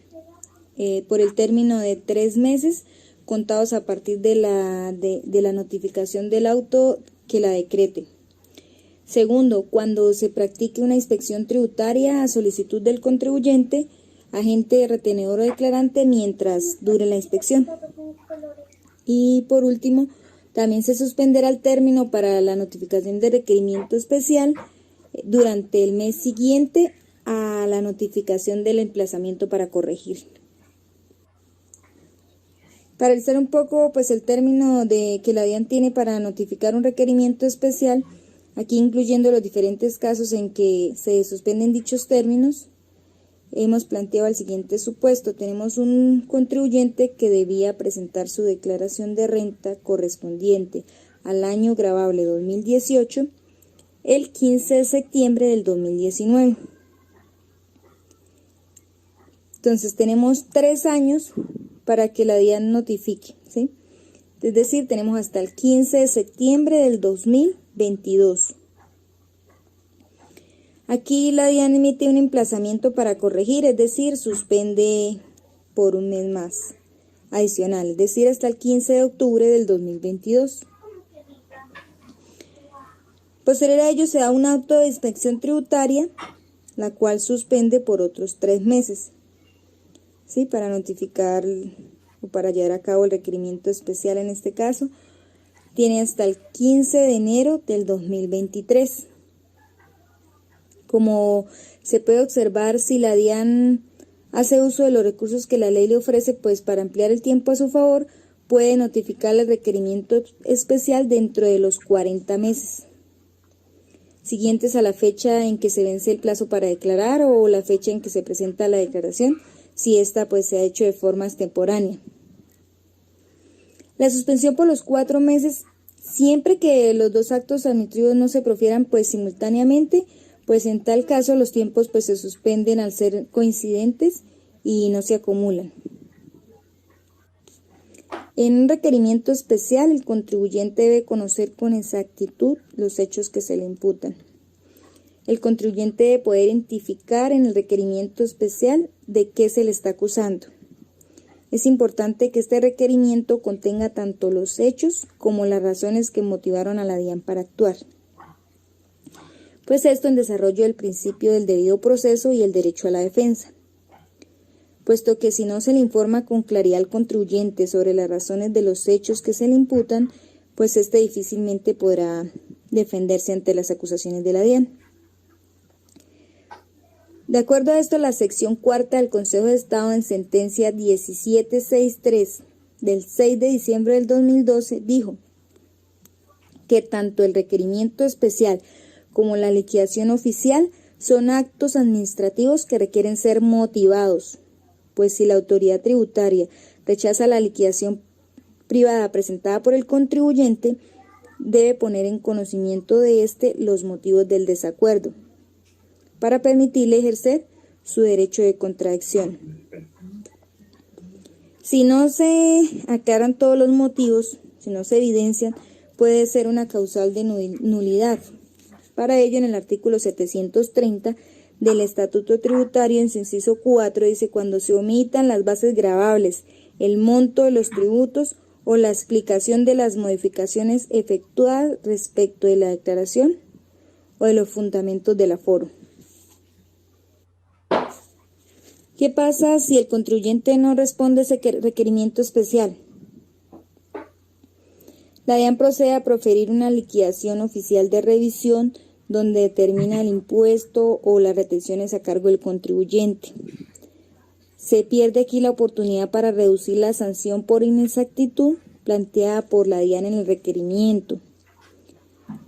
por el término de 3 meses, contados a partir de la notificación del auto que la decrete. Segundo, cuando se practique una inspección tributaria a solicitud del contribuyente, agente retenedor o declarante mientras dure la inspección. Y por último, también se suspenderá el término para la notificación de requerimiento especial durante el mes siguiente a la notificación del emplazamiento para corregir. Para analizar un poco pues el término que la DIAN tiene para notificar un requerimiento especial, aquí incluyendo los diferentes casos en que se suspenden dichos términos, hemos planteado el siguiente supuesto. Tenemos un contribuyente que debía presentar su declaración de renta correspondiente al año gravable 2018 el 15 de septiembre del 2019. Entonces tenemos 3 años para que la DIAN notifique, ¿sí? Es decir, tenemos hasta el 15 de septiembre del 2022. Aquí la DIAN emite un emplazamiento para corregir, es decir, suspende por un mes más adicional, es decir, hasta el 15 de octubre del 2022. Posterior a ello se da un auto de inspección tributaria, la cual suspende por otros 3 meses. ¿Sí? Para notificar o para llevar a cabo el requerimiento especial en este caso, tiene hasta el 15 de enero del 2023. Como se puede observar, si la DIAN hace uso de los recursos que la ley le ofrece, pues para ampliar el tiempo a su favor, puede notificar el requerimiento especial dentro de los 40 meses siguientes a la fecha en que se vence el plazo para declarar o la fecha en que se presenta la declaración, si ésta pues se ha hecho de forma extemporánea. La suspensión por los 4 meses, siempre que los 2 actos administrativos no se profieran pues simultáneamente, pues en tal caso los tiempos pues se suspenden al ser coincidentes y no se acumulan. En un requerimiento especial, el contribuyente debe conocer con exactitud los hechos que se le imputan. El contribuyente debe poder identificar en el requerimiento especial de qué se le está acusando. Es importante que este requerimiento contenga tanto los hechos como las razones que motivaron a la DIAN para actuar. Pues esto en desarrollo del principio del debido proceso y el derecho a la defensa. Puesto que si no se le informa con claridad al contribuyente sobre las razones de los hechos que se le imputan, pues éste difícilmente podrá defenderse ante las acusaciones de la DIAN. De acuerdo a esto, la sección 4ª del Consejo de Estado en sentencia 1763 del 6 de diciembre del 2012 dijo: que tanto el requerimiento especial como la liquidación oficial son actos administrativos que requieren ser motivados, pues si la autoridad tributaria rechaza la liquidación privada presentada por el contribuyente, debe poner en conocimiento de éste los motivos del desacuerdo, para permitirle ejercer su derecho de contradicción. Si no se aclaran todos los motivos, si no se evidencian, puede ser una causal de nulidad. Para ello, en el artículo 730 del Estatuto Tributario, en su inciso 4, dice: cuando se omitan las bases gravables, el monto de los tributos o la explicación de las modificaciones efectuadas respecto de la declaración o de los fundamentos del aforo. ¿Qué pasa si el contribuyente no responde a ese requerimiento especial? La DIAN procede a proferir una liquidación oficial de revisión donde determina el impuesto o las retenciones a cargo del contribuyente. Se pierde aquí la oportunidad para reducir la sanción por inexactitud planteada por la DIAN en el requerimiento.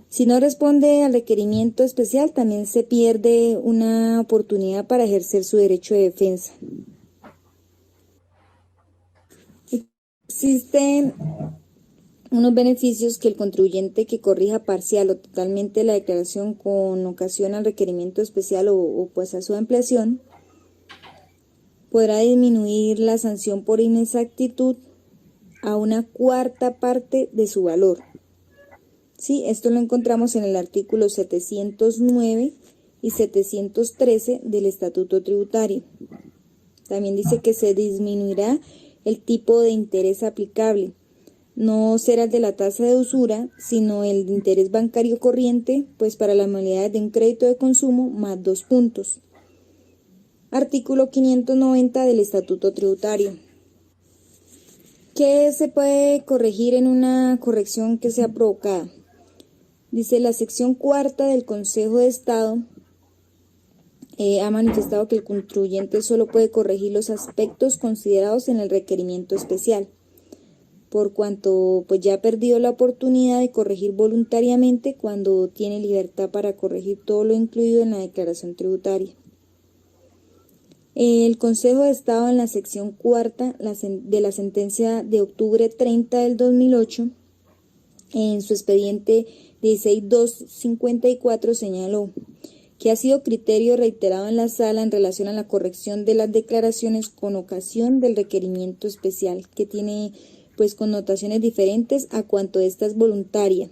Si no responde al requerimiento especial, también se pierde una oportunidad para ejercer su derecho de defensa. Existen unos beneficios que el contribuyente que corrija parcial o totalmente la declaración con ocasión al requerimiento especial o pues a su ampliación, podrá disminuir la sanción por inexactitud a una cuarta parte de su valor. Sí, esto lo encontramos en el artículo 709 y 713 del Estatuto Tributario. También dice que se disminuirá el tipo de interés aplicable. No será el de la tasa de usura, sino el de interés bancario corriente, pues para las modalidades de un crédito de consumo más 2 puntos. Artículo 590 del Estatuto Tributario. ¿Qué se puede corregir en una corrección que sea provocada? Dice: la sección cuarta del Consejo de Estado ha manifestado que el contribuyente solo puede corregir los aspectos considerados en el requerimiento especial, por cuanto pues ya ha perdido la oportunidad de corregir voluntariamente cuando tiene libertad para corregir todo lo incluido en la declaración tributaria. El Consejo de Estado, en la sección cuarta de la sentencia de octubre 30 del 2008, en su expediente 16254, señaló que ha sido criterio reiterado en la sala en relación a la corrección de las declaraciones con ocasión del requerimiento especial, que tiene pues connotaciones diferentes a cuanto esta es voluntaria,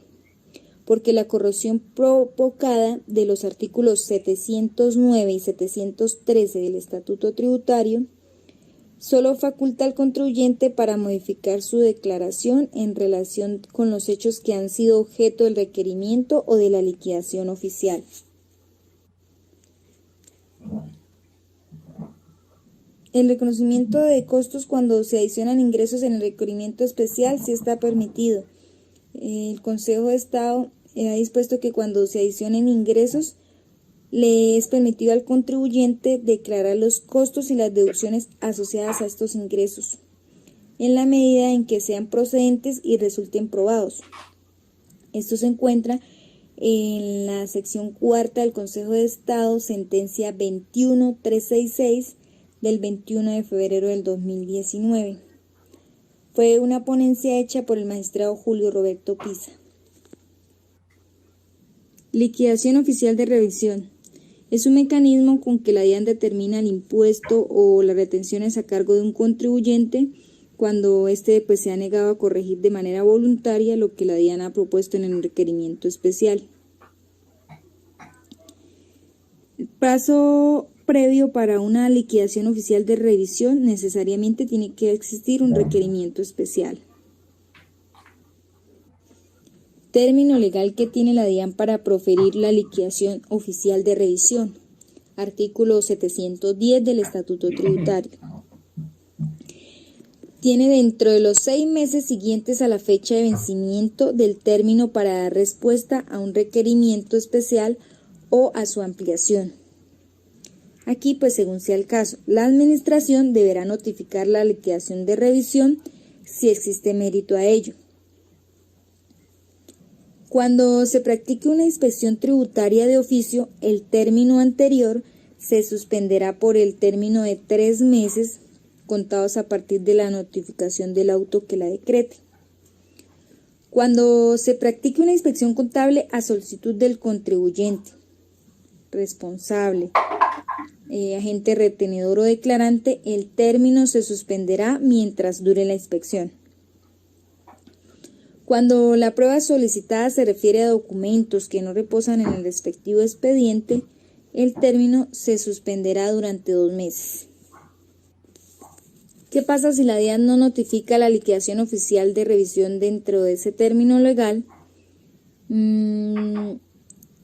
porque la corrección provocada de los artículos 709 y 713 del Estatuto Tributario solo faculta al contribuyente para modificar su declaración en relación con los hechos que han sido objeto del requerimiento o de la liquidación oficial. El reconocimiento de costos cuando se adicionan ingresos en el requerimiento especial sí está permitido. El Consejo de Estado ha dispuesto que cuando se adicionen ingresos, le es permitido al contribuyente declarar los costos y las deducciones asociadas a estos ingresos, en la medida en que sean procedentes y resulten probados. Esto se encuentra en la sección cuarta del Consejo de Estado, sentencia 21366 del 21 de febrero del 2019. Fue una ponencia hecha por el magistrado Julio Roberto Pisa. Liquidación oficial de revisión. Es un mecanismo con que la DIAN determina el impuesto o las retenciones a cargo de un contribuyente cuando éste pues se ha negado a corregir de manera voluntaria lo que la DIAN ha propuesto en el requerimiento especial. El plazo previo para una liquidación oficial de revisión necesariamente tiene que existir un requerimiento especial. Término legal que tiene la DIAN para proferir la liquidación oficial de revisión. Artículo 710 del Estatuto Tributario. Tiene dentro de los 6 meses siguientes a la fecha de vencimiento del término para dar respuesta a un requerimiento especial o a su ampliación. Aquí, pues según sea el caso, la administración deberá notificar la liquidación de revisión si existe mérito a ello. Cuando se practique una inspección tributaria de oficio, el término anterior se suspenderá por el término de 3 meses contados a partir de la notificación del auto que la decrete. Cuando se practique una inspección contable a solicitud del contribuyente, responsable, agente retenedor o declarante, el término se suspenderá mientras dure la inspección. Cuando la prueba solicitada se refiere a documentos que no reposan en el respectivo expediente, el término se suspenderá durante 2 meses. ¿Qué pasa si la DIAN no notifica la liquidación oficial de revisión dentro de ese término legal?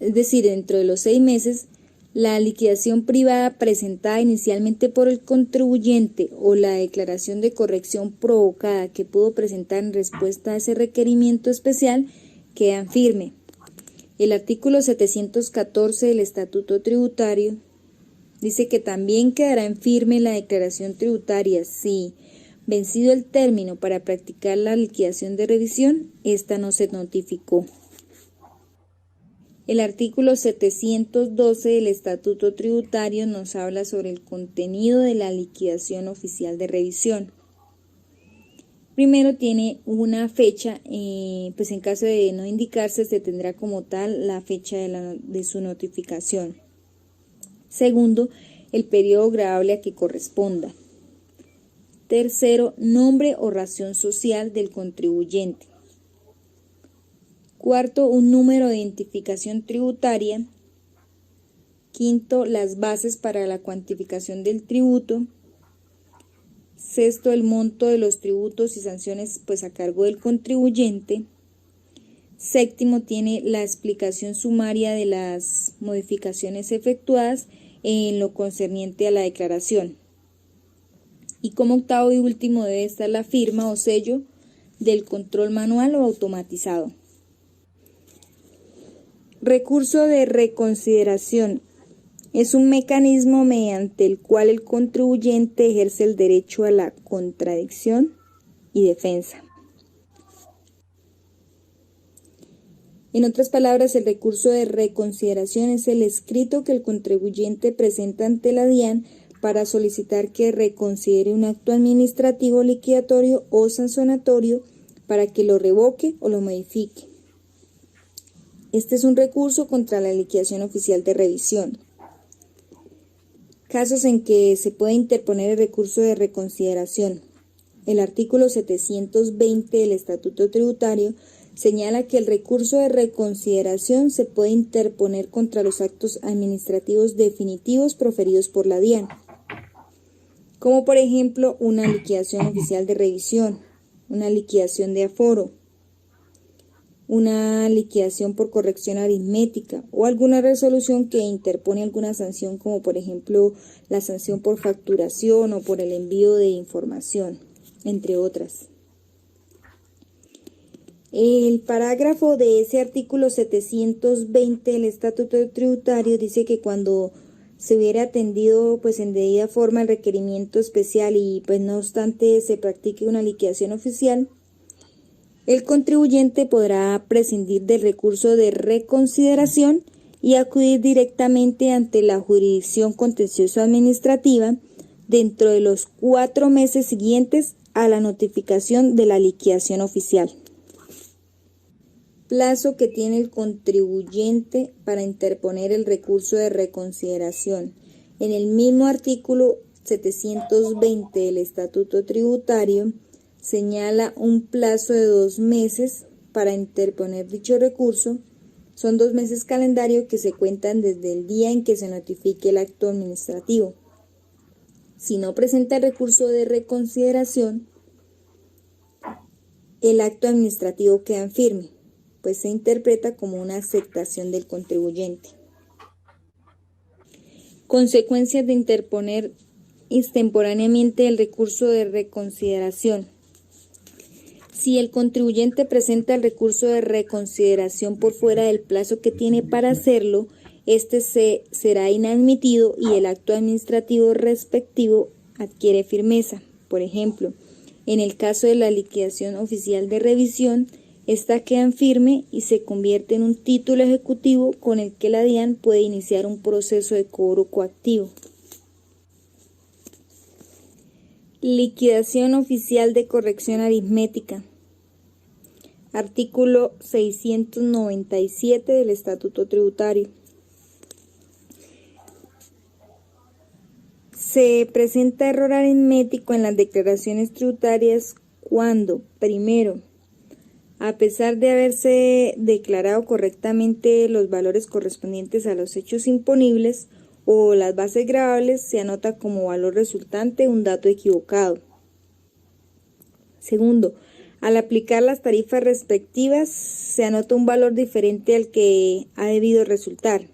Es decir, dentro de los 6 meses, la liquidación privada presentada inicialmente por el contribuyente o la declaración de corrección provocada que pudo presentar en respuesta a ese requerimiento especial quedan firme. El artículo 714 del Estatuto Tributario dice que también quedará en firme la declaración tributaria si, vencido el término para practicar la liquidación de revisión, esta no se notificó. El artículo 712 del Estatuto Tributario nos habla sobre el contenido de la liquidación oficial de revisión. Primero tiene una fecha, pues en caso de no indicarse se tendrá como tal la fecha de su notificación. Segundo, el periodo gravable a que corresponda. Tercero, nombre o razón social del contribuyente. Cuarto, un número de identificación tributaria. Quinto, las bases para la cuantificación del tributo. Sexto, el monto de los tributos y sanciones pues a cargo del contribuyente. Séptimo, tiene la explicación sumaria de las modificaciones efectuadas en lo concerniente a la declaración. Y como octavo y último debe estar la firma o sello del control manual o automatizado. Recurso de reconsideración. Es un mecanismo mediante el cual el contribuyente ejerce el derecho a la contradicción y defensa. En otras palabras, el recurso de reconsideración es el escrito que el contribuyente presenta ante la DIAN para solicitar que reconsidere un acto administrativo liquidatorio o sancionatorio para que lo revoque o lo modifique. Este es un recurso contra la liquidación oficial de revisión. Casos en que se puede interponer el recurso de reconsideración. El artículo 720 del Estatuto Tributario señala que el recurso de reconsideración se puede interponer contra los actos administrativos definitivos proferidos por la DIAN, como por ejemplo una liquidación oficial de revisión, una liquidación de aforo, una liquidación por corrección aritmética o alguna resolución que interpone alguna sanción, como por ejemplo la sanción por facturación o por el envío de información, entre otras. El parágrafo de ese artículo 720 del Estatuto Tributario dice que cuando se hubiera atendido pues en debida forma el requerimiento especial y pues no obstante se practique una liquidación oficial, el contribuyente podrá prescindir del recurso de reconsideración y acudir directamente ante la jurisdicción contencioso-administrativa dentro de los 4 meses siguientes a la notificación de la liquidación oficial. Plazo que tiene el contribuyente para interponer el recurso de reconsideración. En el mismo artículo 720 del Estatuto Tributario señala un plazo de 2 meses para interponer dicho recurso. Son 2 meses calendario que se cuentan desde el día en que se notifique el acto administrativo. Si no presenta el recurso de reconsideración, el acto administrativo queda en firme, pues se interpreta como una aceptación del contribuyente. Consecuencias de interponer extemporáneamente el recurso de reconsideración. Si el contribuyente presenta el recurso de reconsideración por fuera del plazo que tiene para hacerlo, este será inadmitido y el acto administrativo respectivo adquiere firmeza. Por ejemplo, en el caso de la liquidación oficial de revisión, Esta queda en firme y se convierte en un título ejecutivo con el que la DIAN puede iniciar un proceso de cobro coactivo. Liquidación oficial de corrección aritmética. Artículo 697 del Estatuto Tributario. Se presenta error aritmético en las declaraciones tributarias cuando, primero, a pesar de haberse declarado correctamente los valores correspondientes a los hechos imponibles o las bases gravables, se anota como valor resultante un dato equivocado. Segundo, al aplicar las tarifas respectivas, se anota un valor diferente al que ha debido resultar.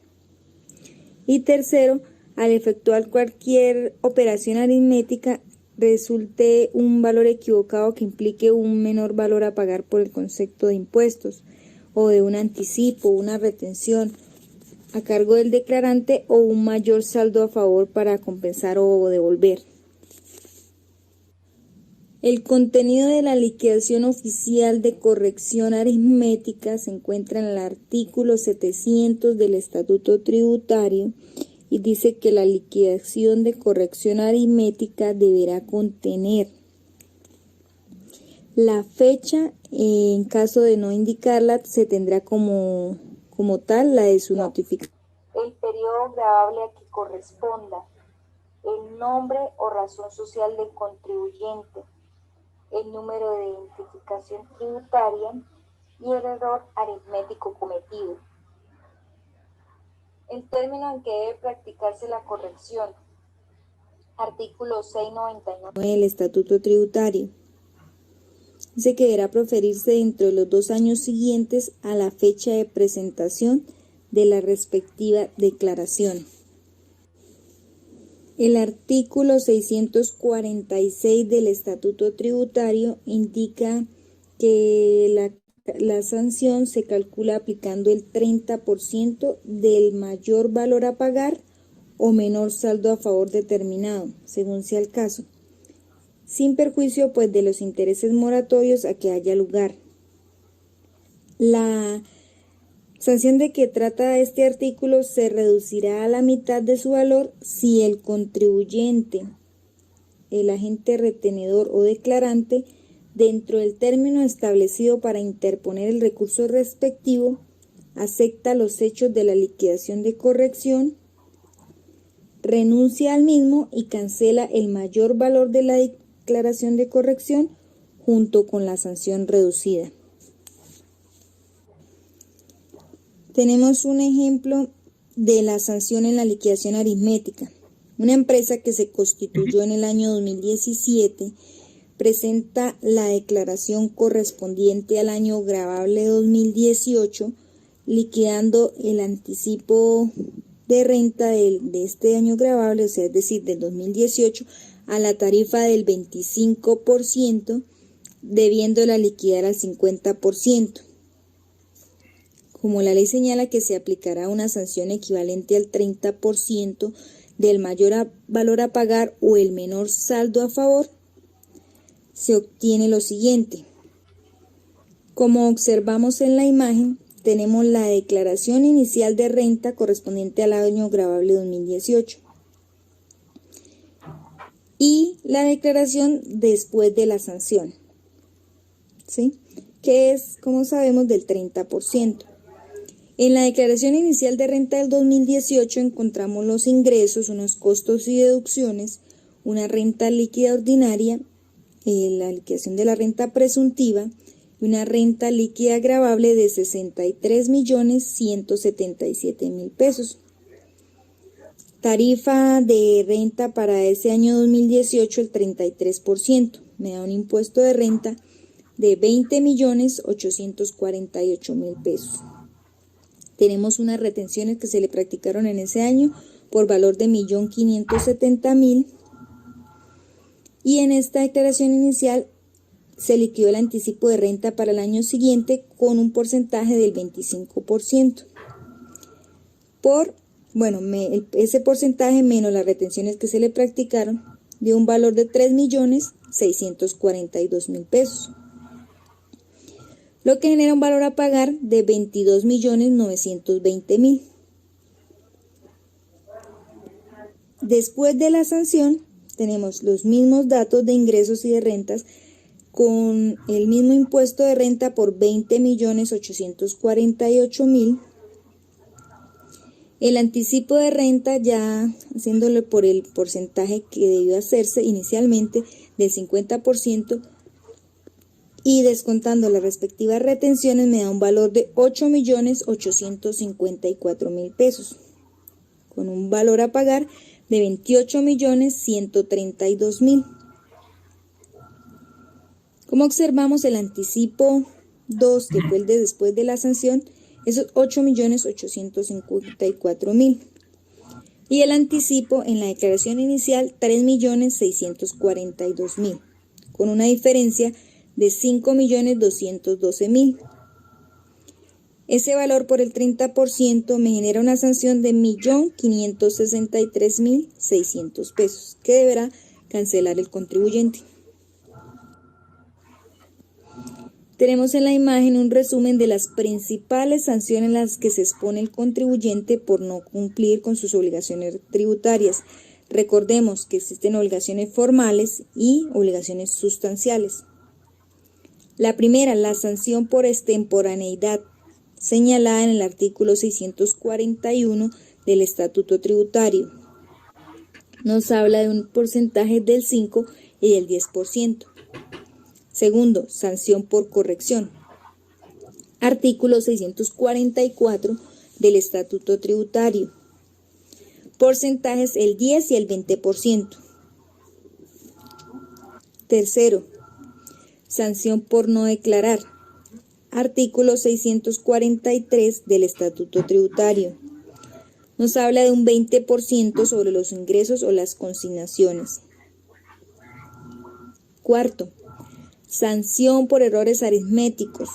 Y tercero, al efectuar cualquier operación aritmética, resulte un valor equivocado que implique un menor valor a pagar por el concepto de impuestos, o de un anticipo, una retención a cargo del declarante, o un mayor saldo a favor para compensar o devolver. El contenido de la liquidación oficial de corrección aritmética se encuentra en el artículo 700 del Estatuto Tributario y dice que la liquidación de corrección aritmética deberá contener la fecha, en caso de no indicarla, se tendrá como tal la de su notificación. El periodo gravable a que corresponda, el nombre o razón social del contribuyente, el número de identificación tributaria y el error aritmético cometido. El término en que debe practicarse la corrección. Artículo 699 del Estatuto Tributario. Dice que deberá proferirse dentro de los 2 años siguientes a la fecha de presentación de la respectiva declaración. El artículo 646 del Estatuto Tributario indica que la sanción se calcula aplicando el 30% del mayor valor a pagar o menor saldo a favor determinado, según sea el caso, sin perjuicio pues de los intereses moratorios a que haya lugar. La sanción de que trata este artículo se reducirá a la mitad de su valor si el contribuyente, el agente retenedor o declarante, dentro del término establecido para interponer el recurso respectivo, acepta los hechos de la liquidación de corrección, renuncia al mismo y cancela el mayor valor de la declaración de corrección junto con la sanción reducida. Tenemos un ejemplo de la sanción en la liquidación aritmética. Una empresa que se constituyó en el año 2017 presenta la declaración correspondiente al año gravable 2018, liquidando el anticipo de renta de este año gravable, o sea, es decir, del 2018, a la tarifa del 25%, debiéndola liquidar al 50%. Como la ley señala que se aplicará una sanción equivalente al 30% del mayor valor a pagar o el menor saldo a favor, se obtiene lo siguiente. Como observamos en la imagen, tenemos la declaración inicial de renta correspondiente al año gravable 2018 y la declaración después de la sanción, ¿sí? Que es, como sabemos, del 30%. En la declaración inicial de renta del 2018 encontramos los ingresos, unos costos y deducciones, una renta líquida ordinaria, la liquidación de la renta presuntiva y una renta líquida gravable de 63.177.000 pesos. Tarifa de renta para ese año 2018 el 33%, me da un impuesto de renta de 20.848.000 pesos. Tenemos unas retenciones que se le practicaron en ese año por valor de 1.570.000 y en esta declaración inicial se liquidó el anticipo de renta para el año siguiente con un porcentaje del 25%. Ese porcentaje menos las retenciones que se le practicaron dio un valor de 3.642.000 pesos. lo que genera un valor a pagar de 22.920.000. Después de la sanción, tenemos los mismos datos de ingresos y de rentas con el mismo impuesto de renta por 20.848.000. El anticipo de renta, ya haciéndolo por el porcentaje que debió hacerse inicialmente del 50% y descontando las respectivas retenciones, me da un valor de 8.854.000 pesos, con un valor a pagar de 28.132.000. Como observamos, el anticipo 2, que fue el de después de la sanción, esos 8.854.000. Y el anticipo en la declaración inicial, 3.642.000, con una diferencia de 5.212.000. Ese valor por el 30% me genera una sanción de 1.563.600 pesos, que deberá cancelar el contribuyente. Tenemos en la imagen un resumen de las principales sanciones a las que se expone el contribuyente por no cumplir con sus obligaciones tributarias. Recordemos que existen obligaciones formales y obligaciones sustanciales. La primera, la sanción por extemporaneidad, señalada en el artículo 641 del Estatuto Tributario. Nos habla de un porcentaje del 5 y del 10%. Segundo, sanción por corrección. Artículo 644 del Estatuto Tributario. Porcentajes el 10 y el 20%. Tercero, sanción por no declarar. Artículo 643 del Estatuto Tributario. Nos habla de un 20% sobre los ingresos o las consignaciones. Cuarto, sanción por errores aritméticos,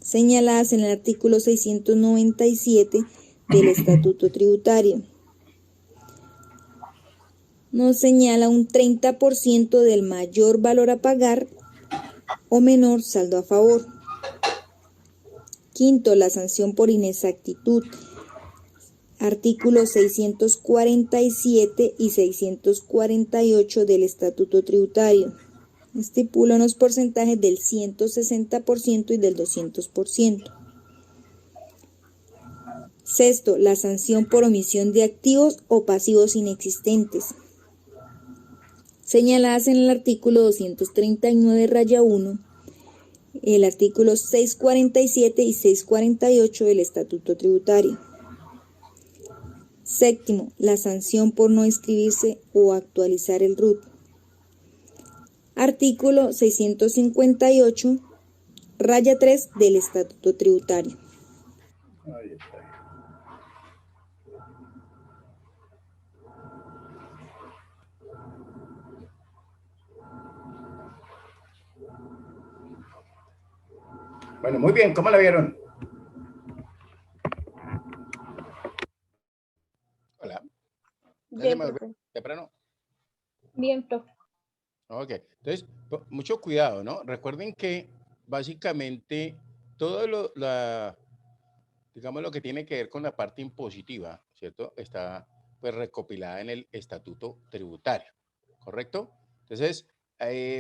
señaladas en el artículo 697 del Estatuto Tributario. Nos señala un 30% del mayor valor a pagar o menor saldo a favor. Quinto, la sanción por inexactitud. Artículos 647 y 648 del Estatuto Tributario. Estipula unos porcentajes del 160% y del 200%. Sexto, la sanción por omisión de activos o pasivos inexistentes, señaladas en el artículo 239-1, el artículo 647 y 648 del Estatuto Tributario. Séptimo, la sanción por no inscribirse o actualizar el RUT. Artículo 658-3 del Estatuto Tributario. Ahí está. Bueno, muy bien, ¿cómo la vieron? Hola. Bien, profe. ¿Temprano? Bien, profe. Ok, entonces, mucho cuidado, ¿no? Recuerden que básicamente todo digamos, lo que tiene que ver con la parte impositiva, ¿cierto? Está pues recopilada en el Estatuto Tributario, ¿correcto? Entonces,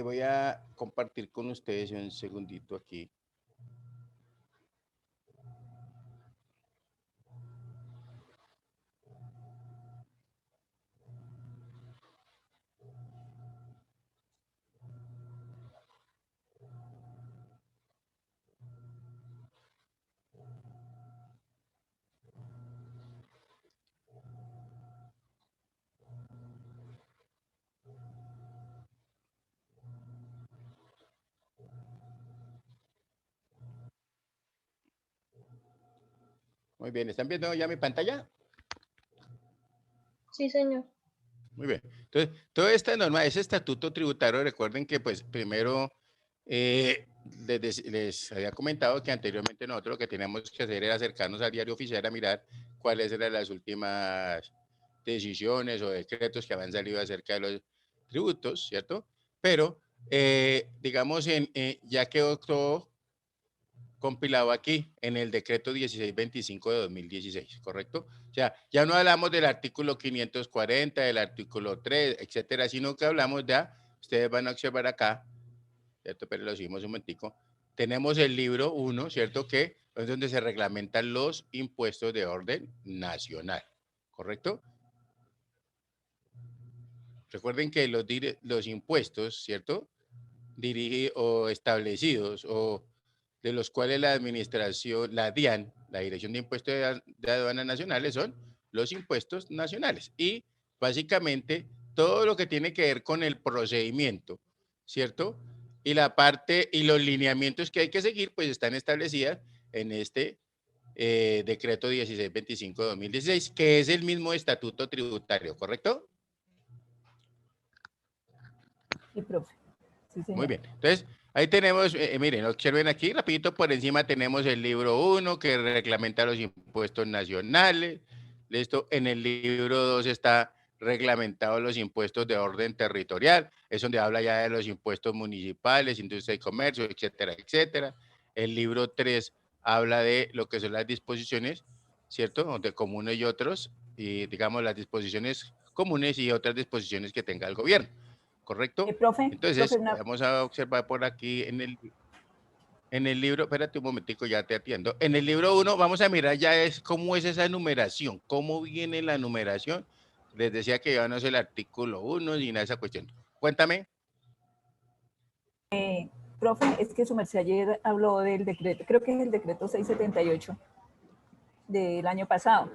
voy a compartir con ustedes un segundito aquí. Muy bien, ¿están viendo ya mi pantalla? Sí, señor. Muy bien. Entonces, toda esta norma, ese estatuto tributario, recuerden que pues primero les había comentado que anteriormente nosotros lo que teníamos que hacer era acercarnos al diario oficial a mirar cuáles eran las últimas decisiones o decretos que habían salido acerca de los tributos, ¿cierto? Pero, digamos, ya quedó todo compilado aquí en el decreto 1625 de 2016, ¿correcto? O sea, ya no hablamos del artículo 540, del artículo 3, etcétera, sino que hablamos ya, ustedes van a observar acá, ¿cierto? Pero lo seguimos un momentico. Tenemos el libro 1, ¿cierto? Que es donde se reglamentan los impuestos de orden nacional, ¿correcto? Recuerden que los impuestos, ¿cierto? O establecidos o de los cuales la administración, la DIAN, la Dirección de Impuestos de Aduanas Nacionales, son los impuestos nacionales. Y básicamente todo lo que tiene que ver con el procedimiento, ¿cierto? Y la parte y los lineamientos que hay que seguir, pues están establecidas en este decreto 1625 de 2016, que es el mismo estatuto tributario, ¿correcto? Sí, profe. Sí, señor. Muy bien. Entonces, ahí tenemos, miren, observen aquí, rapidito por encima tenemos el libro 1 que reglamenta los impuestos nacionales. Listo. En el libro 2 está reglamentado los impuestos de orden territorial. Es donde habla ya de los impuestos municipales, industria y comercio, etcétera, etcétera. El libro 3 habla de lo que son las disposiciones, ¿cierto? De comunes y otros, y digamos las disposiciones comunes y otras disposiciones que tenga el gobierno. ¿Correcto? Profe, Entonces, profe, vamos a observar por aquí en el libro, espérate un momentico, ya te atiendo. En el libro 1 vamos a mirar ya es cómo es esa numeración, cómo viene la numeración. Les decía que ya no es el artículo 1 ni nada de esa cuestión. Cuéntame. Profe, es que su merced ayer habló del decreto, creo que es el decreto 678 del año pasado,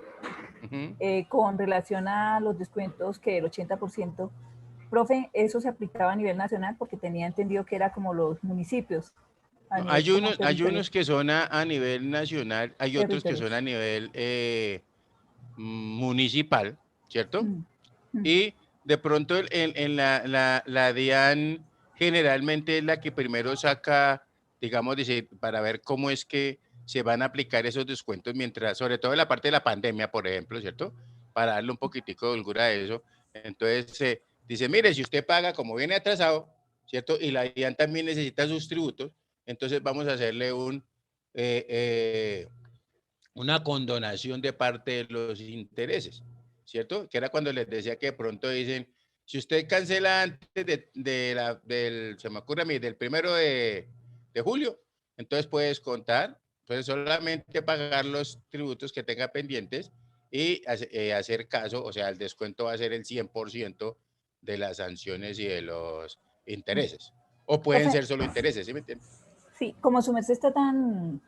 con relación a los descuentos que el 80%. Profe, ¿eso se aplicaba a nivel nacional? Porque tenía entendido que era como los municipios. Hay unos que son a nivel nacional, hay otros que son a nivel municipal, ¿cierto? Y de pronto en la DIAN generalmente es la que primero saca, digamos, dice, para ver cómo es que se van a aplicar esos descuentos mientras, sobre todo en la parte de la pandemia, por ejemplo, ¿cierto? Para darle un poquitico de holgura a eso. Entonces, dice, mire, si usted paga como viene atrasado, ¿cierto? Y la DIAN también necesita sus tributos, entonces vamos a hacerle una condonación de parte de los intereses, ¿cierto? Que era cuando les decía que de pronto dicen, si usted cancela antes se me ocurre a mí, del 1 de julio, entonces puedes contar, puedes solamente pagar los tributos que tenga pendientes y hacer caso, o sea, el descuento va a ser el 100% de las sanciones y de los intereses. O pueden ser solo intereses, ¿sí me entiendes? Sí, como su merced está tan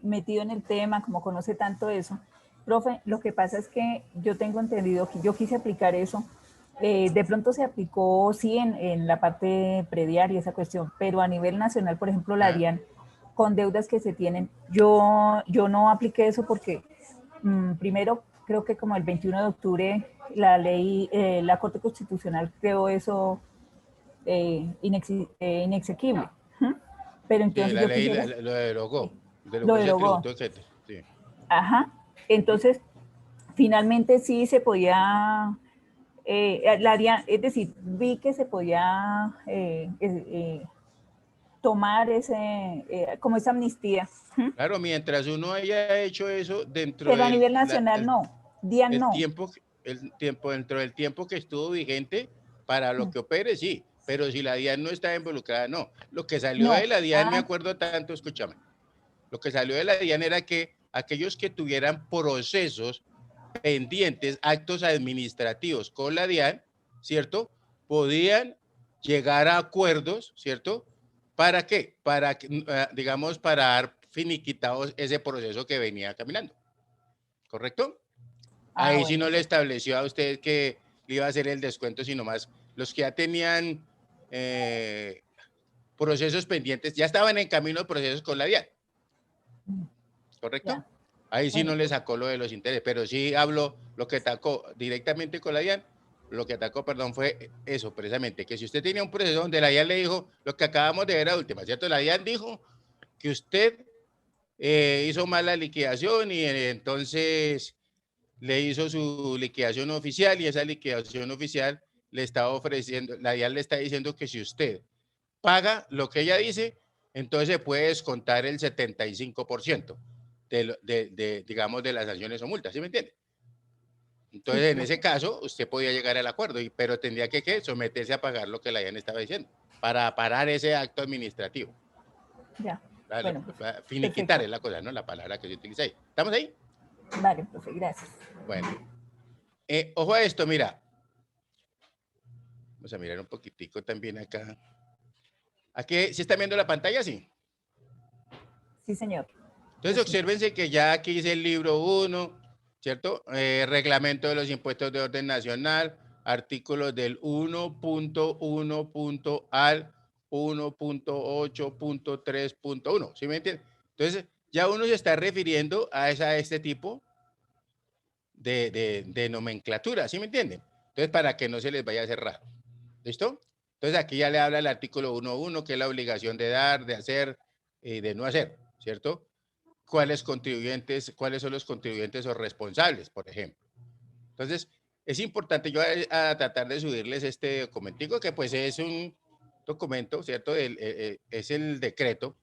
metido en el tema, como conoce tanto eso, profe, lo que pasa es que yo tengo entendido que yo quise aplicar eso, de pronto se aplicó, sí, en la parte predial y esa cuestión, pero a nivel nacional, por ejemplo, la DIAN, con deudas que se tienen, yo no apliqué eso porque, primero, creo que como el 21 de octubre, la ley, la Corte Constitucional creó eso inexequible. Pero entonces sí, la ley lo derogó. Lo derogó. Sí. Ajá. Entonces, finalmente sí se podía, es decir, vi que se podía tomar como esa amnistía. Claro, mientras uno haya hecho eso dentro pero a nivel nacional no, DIAN no. El tiempo dentro del tiempo que estuvo vigente para lo que opere, sí. Pero si la DIAN no está involucrada, no. Lo que salió de la DIAN, me acuerdo tanto, escúchame, lo que salió de la DIAN era que aquellos que tuvieran procesos pendientes, actos administrativos con la DIAN, ¿cierto? Podían llegar a acuerdos, ¿cierto? ¿Para qué? Para, digamos, para dar finiquitados ese proceso que venía caminando. ¿Correcto? Ahí sí no le estableció a usted que le iba a hacer el descuento, sino más los que ya tenían procesos pendientes, ya estaban en camino de procesos con la DIAN. ¿Correcto? Ahí sí no le sacó lo de los intereses, pero sí habló lo que atacó directamente con la DIAN, lo que atacó, perdón, fue eso precisamente, que si usted tenía un proceso donde la DIAN le dijo lo que acabamos de ver a última, ¿cierto? La DIAN dijo que usted hizo mal la liquidación y entonces le hizo su liquidación oficial y esa liquidación oficial le estaba ofreciendo, la DIAN le está diciendo que si usted paga lo que ella dice, entonces se puede descontar el 75% digamos, de las sanciones o multas, ¿sí me entiende? Entonces, en ese caso, usted podía llegar al acuerdo, pero tendría que ¿qué? Someterse a pagar lo que la DIAN estaba diciendo, para parar ese acto administrativo. Ya. Vale, Bueno, finiquitar perfecto. es la cosa, ¿no? La palabra que se utiliza ahí. ¿Estamos ahí? Vale, profe, gracias. Bueno. Ojo a esto, mira. Vamos a mirar un poquitico también acá. ¿Aquí sí están viendo la pantalla? Sí. Sí, señor. Entonces, obsérvense que ya aquí dice el libro 1, ¿cierto? Reglamento de los impuestos de orden nacional, artículos del 1.1. al 1.8.3.1, ¿sí me entiende? Entonces, ya uno se está refiriendo a este tipo de nomenclatura, ¿sí me entienden? Entonces, para que no se les vaya a hacer raro. ¿Listo? Entonces, aquí ya le habla el artículo 1.1, que es la obligación de dar, de hacer y de no hacer, ¿cierto? Cuáles son los contribuyentes o responsables, por ejemplo. Entonces, es importante, yo a tratar de subirles este documentico, que pues es un documento, ¿cierto? Es el decreto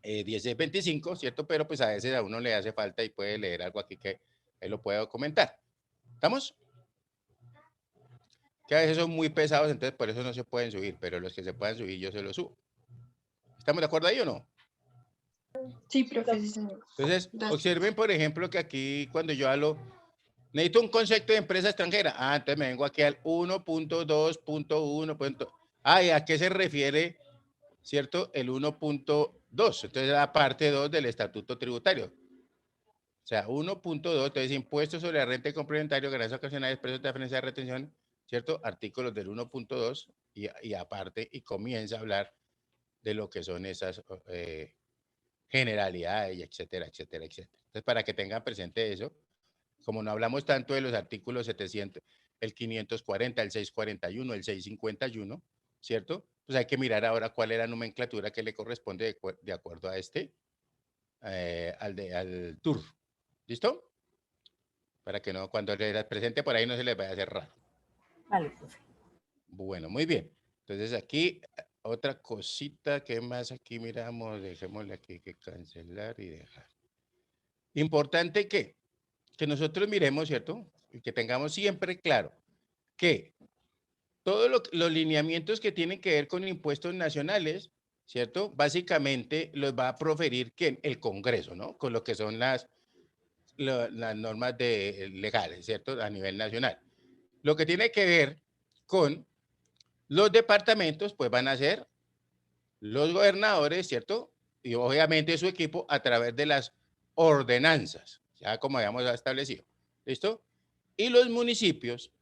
1625, ¿cierto? Pero pues a veces a uno le hace falta y puede leer algo aquí que él lo puede documentar. ¿Estamos? Que a veces son muy pesados, entonces por eso no se pueden subir, pero los que se puedan subir yo se los subo. ¿Estamos de acuerdo ahí o no? Sí, profe, sí, señor. Entonces, observen, por ejemplo, que aquí cuando yo hablo, necesito un concepto de empresa extranjera. Ah, entonces me vengo aquí al 1.2.1. Ah, ¿y a qué se refiere, cierto? El 1.2. Entonces, la parte 2 del estatuto tributario. O sea, 1.2, entonces impuestos sobre la renta y complementario, ganancias ocasionales, precios de diferencia de retención, ¿cierto? Artículos del 1.2 y aparte, y comienza a hablar de lo que son esas generalidades, etcétera, etcétera, etcétera. Entonces, para que tengan presente eso, como no hablamos tanto de los artículos 700, el 540, el 641, el 651, ¿cierto? Pues hay que mirar ahora cuál es la nomenclatura que le corresponde de acuerdo a al TUR. ¿Listo? Para que no, cuando les presente por ahí no se les vaya a hacer raro. Vale, profe. Bueno, muy bien. Entonces aquí, otra cosita que más aquí miramos, dejémosle aquí que cancelar y dejar. Importante que nosotros miremos, ¿cierto? Y que tengamos siempre claro que todos los lineamientos que tienen que ver con impuestos nacionales, ¿cierto? Básicamente los va a proferir ¿quién? El Congreso, ¿no? Con lo que son las normas legales, ¿cierto? A nivel nacional. Lo que tiene que ver con los departamentos, pues van a ser los gobernadores, ¿cierto? Y obviamente su equipo a través de las ordenanzas, ya como habíamos establecido. ¿Listo? Y los municipios,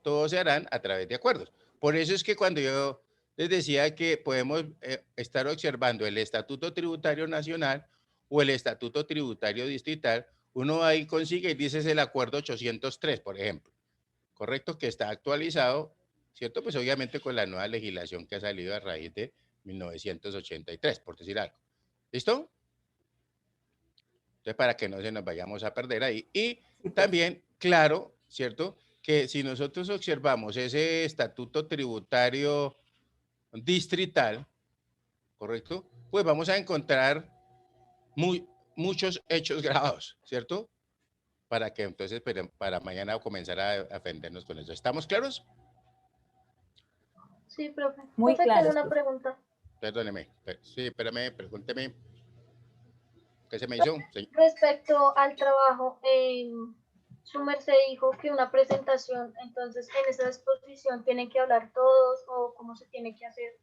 todos se harán a través de acuerdos. Por eso es que cuando yo les decía que podemos estar observando el Estatuto Tributario Nacional o el Estatuto Tributario Distrital, uno ahí consigue y dice es el Acuerdo 803, por ejemplo. ¿Correcto? Que está actualizado, ¿cierto? Pues obviamente con la nueva legislación que ha salido a raíz de 1983, por decir algo. ¿Listo? Entonces, para que no se nos vayamos a perder ahí. Y también, claro, ¿cierto? Que si nosotros observamos ese estatuto tributario distrital, ¿correcto? Pues vamos a encontrar muchos hechos grabados, ¿cierto? Para que entonces, para mañana comenzar a defendernos con eso. ¿Estamos claros? Sí, profe. Muy Profe, claro. tengo una pregunta. Perdóneme. Sí, espérame, pregúnteme. ¿Qué se me hizo? Sí. Respecto al trabajo, su merced dijo que una presentación, entonces en esa exposición tienen que hablar todos o cómo se tiene que hacer.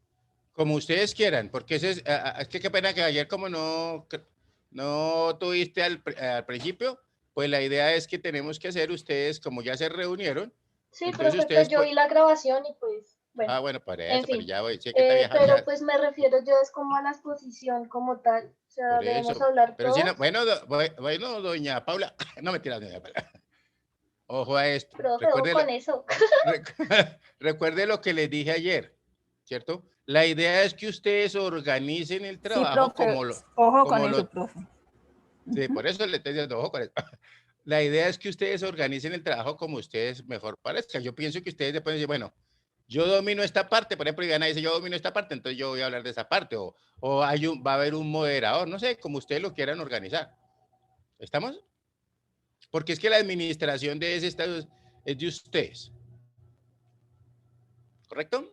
Como ustedes quieran, porque es que qué pena que ayer como no tuviste al principio, pues la idea es que tenemos que hacer ustedes, como ya se reunieron. Sí, entonces profe, ustedes pues yo vi la grabación y pues, bueno. bueno, para En eso, pero fin, ya voy, sí, que está viajando pero ya. pues me refiero yo es como a la exposición como tal, o sea, Por debemos eso. hablar Pero todos. si no, bueno, doña Paula, no me tiras, doña Paula. Ojo a esto. Profe, ojo con eso. Recuerde lo que les dije ayer, ¿cierto? La idea es que ustedes organicen el Sí, trabajo profe. Ojo con eso, profe. Sí, por eso le estoy diciendo, ojo con eso. La idea es que ustedes organicen el trabajo como ustedes mejor parezcan. Yo pienso que ustedes pueden decir, bueno, yo domino esta parte, por ejemplo, Ivana dice, yo domino esta parte, entonces yo voy a hablar de esa parte, o va a haber un moderador, no sé, como ustedes lo quieran organizar. ¿Estamos? Porque es que la administración de ese estado es de ustedes. ¿Correcto?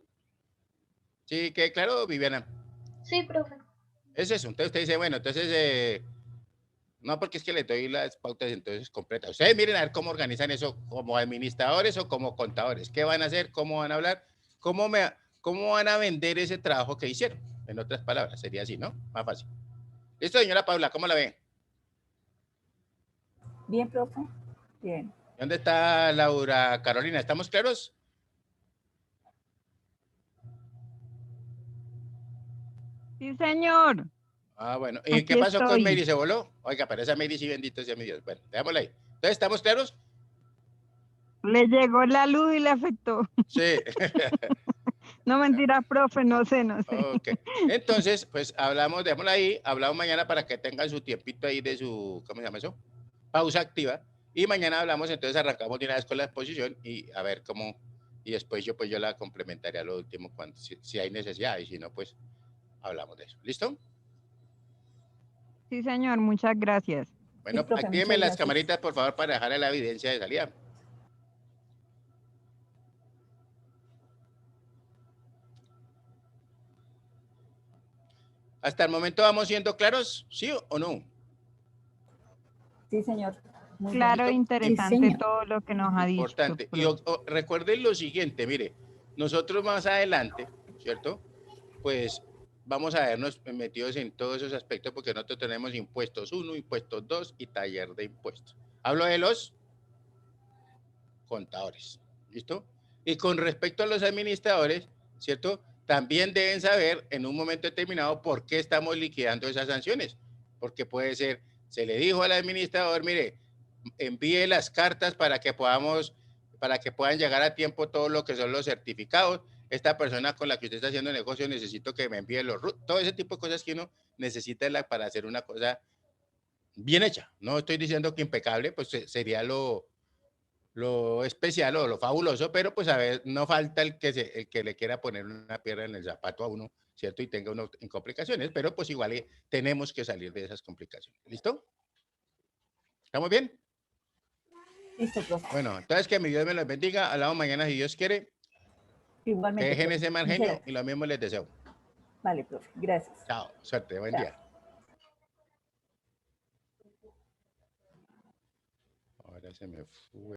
¿Sí queda claro, Viviana? Sí, profe. Es eso. Entonces usted dice, bueno, entonces, no, porque es que le doy las pautas entonces completas. Ustedes miren a ver cómo organizan eso como administradores o como contadores. ¿Qué van a hacer? ¿Cómo van a hablar? ¿Cómo van a vender ese trabajo que hicieron? En otras palabras, sería así, ¿no? Más fácil. Listo, señora Paula, ¿cómo la ve? Bien, profe. Bien. ¿Dónde está Laura Carolina? ¿Estamos claros? Sí, señor. Ah, bueno. ¿Y Aquí qué pasó con estoy. Mary? ¿Se voló? Oiga, pero esa Mary sí, bendito sea mi Dios. Bueno, dejémosla ahí. Entonces, ¿estamos claros? Le llegó la luz y le afectó. Sí. No mentira, profe, no sé. Ok. Entonces, pues hablamos, dejémosla ahí, hablamos mañana para que tengan su tiempito ahí de su, ¿cómo se llama eso? Pausa activa. Y mañana hablamos, entonces arrancamos de una vez con la exposición y a ver cómo, y después yo la complementaré a lo último cuando, si hay necesidad, y si no, pues hablamos de eso. ¿Listo? Sí, señor, muchas gracias. Bueno, actívenme las camaritas, por favor, para dejar la evidencia de salida. ¿Hasta el momento vamos siendo claros? ¿Sí o no? Sí, señor. Muy claro e interesante sí, todo lo que nos ha dicho. Importante. Y recuerden lo siguiente, mire, nosotros más adelante, ¿cierto? Pues vamos a vernos metidos en todos esos aspectos porque nosotros tenemos impuestos 1, impuestos 2 y taller de impuestos. Hablo de los contadores, ¿listo? Y con respecto a los administradores, ¿cierto? También deben saber en un momento determinado por qué estamos liquidando esas sanciones, porque puede ser, se le dijo al administrador, mire, envíe las cartas para que puedan llegar a tiempo todo lo que son los certificados. Esta persona con la que usted está haciendo negocio, necesito que me envíe los RUT, todo ese tipo de cosas que uno necesita para hacer una cosa bien hecha. No estoy diciendo que impecable, pues sería lo especial o lo fabuloso, pero pues a ver, no falta el que le quiera poner una piedra en el zapato a uno, ¿cierto? Y tenga uno en complicaciones, pero pues igual tenemos que salir de esas complicaciones. ¿Listo? ¿Estamos bien? Listo, profe. Bueno, entonces que mi Dios me los bendiga. Hablamos mañana si Dios quiere. Igualmente. Que dejen ese mal genio y lo mismo les deseo. Vale, profe. Gracias. Chao. Suerte. Buen día. Ahora se me fue.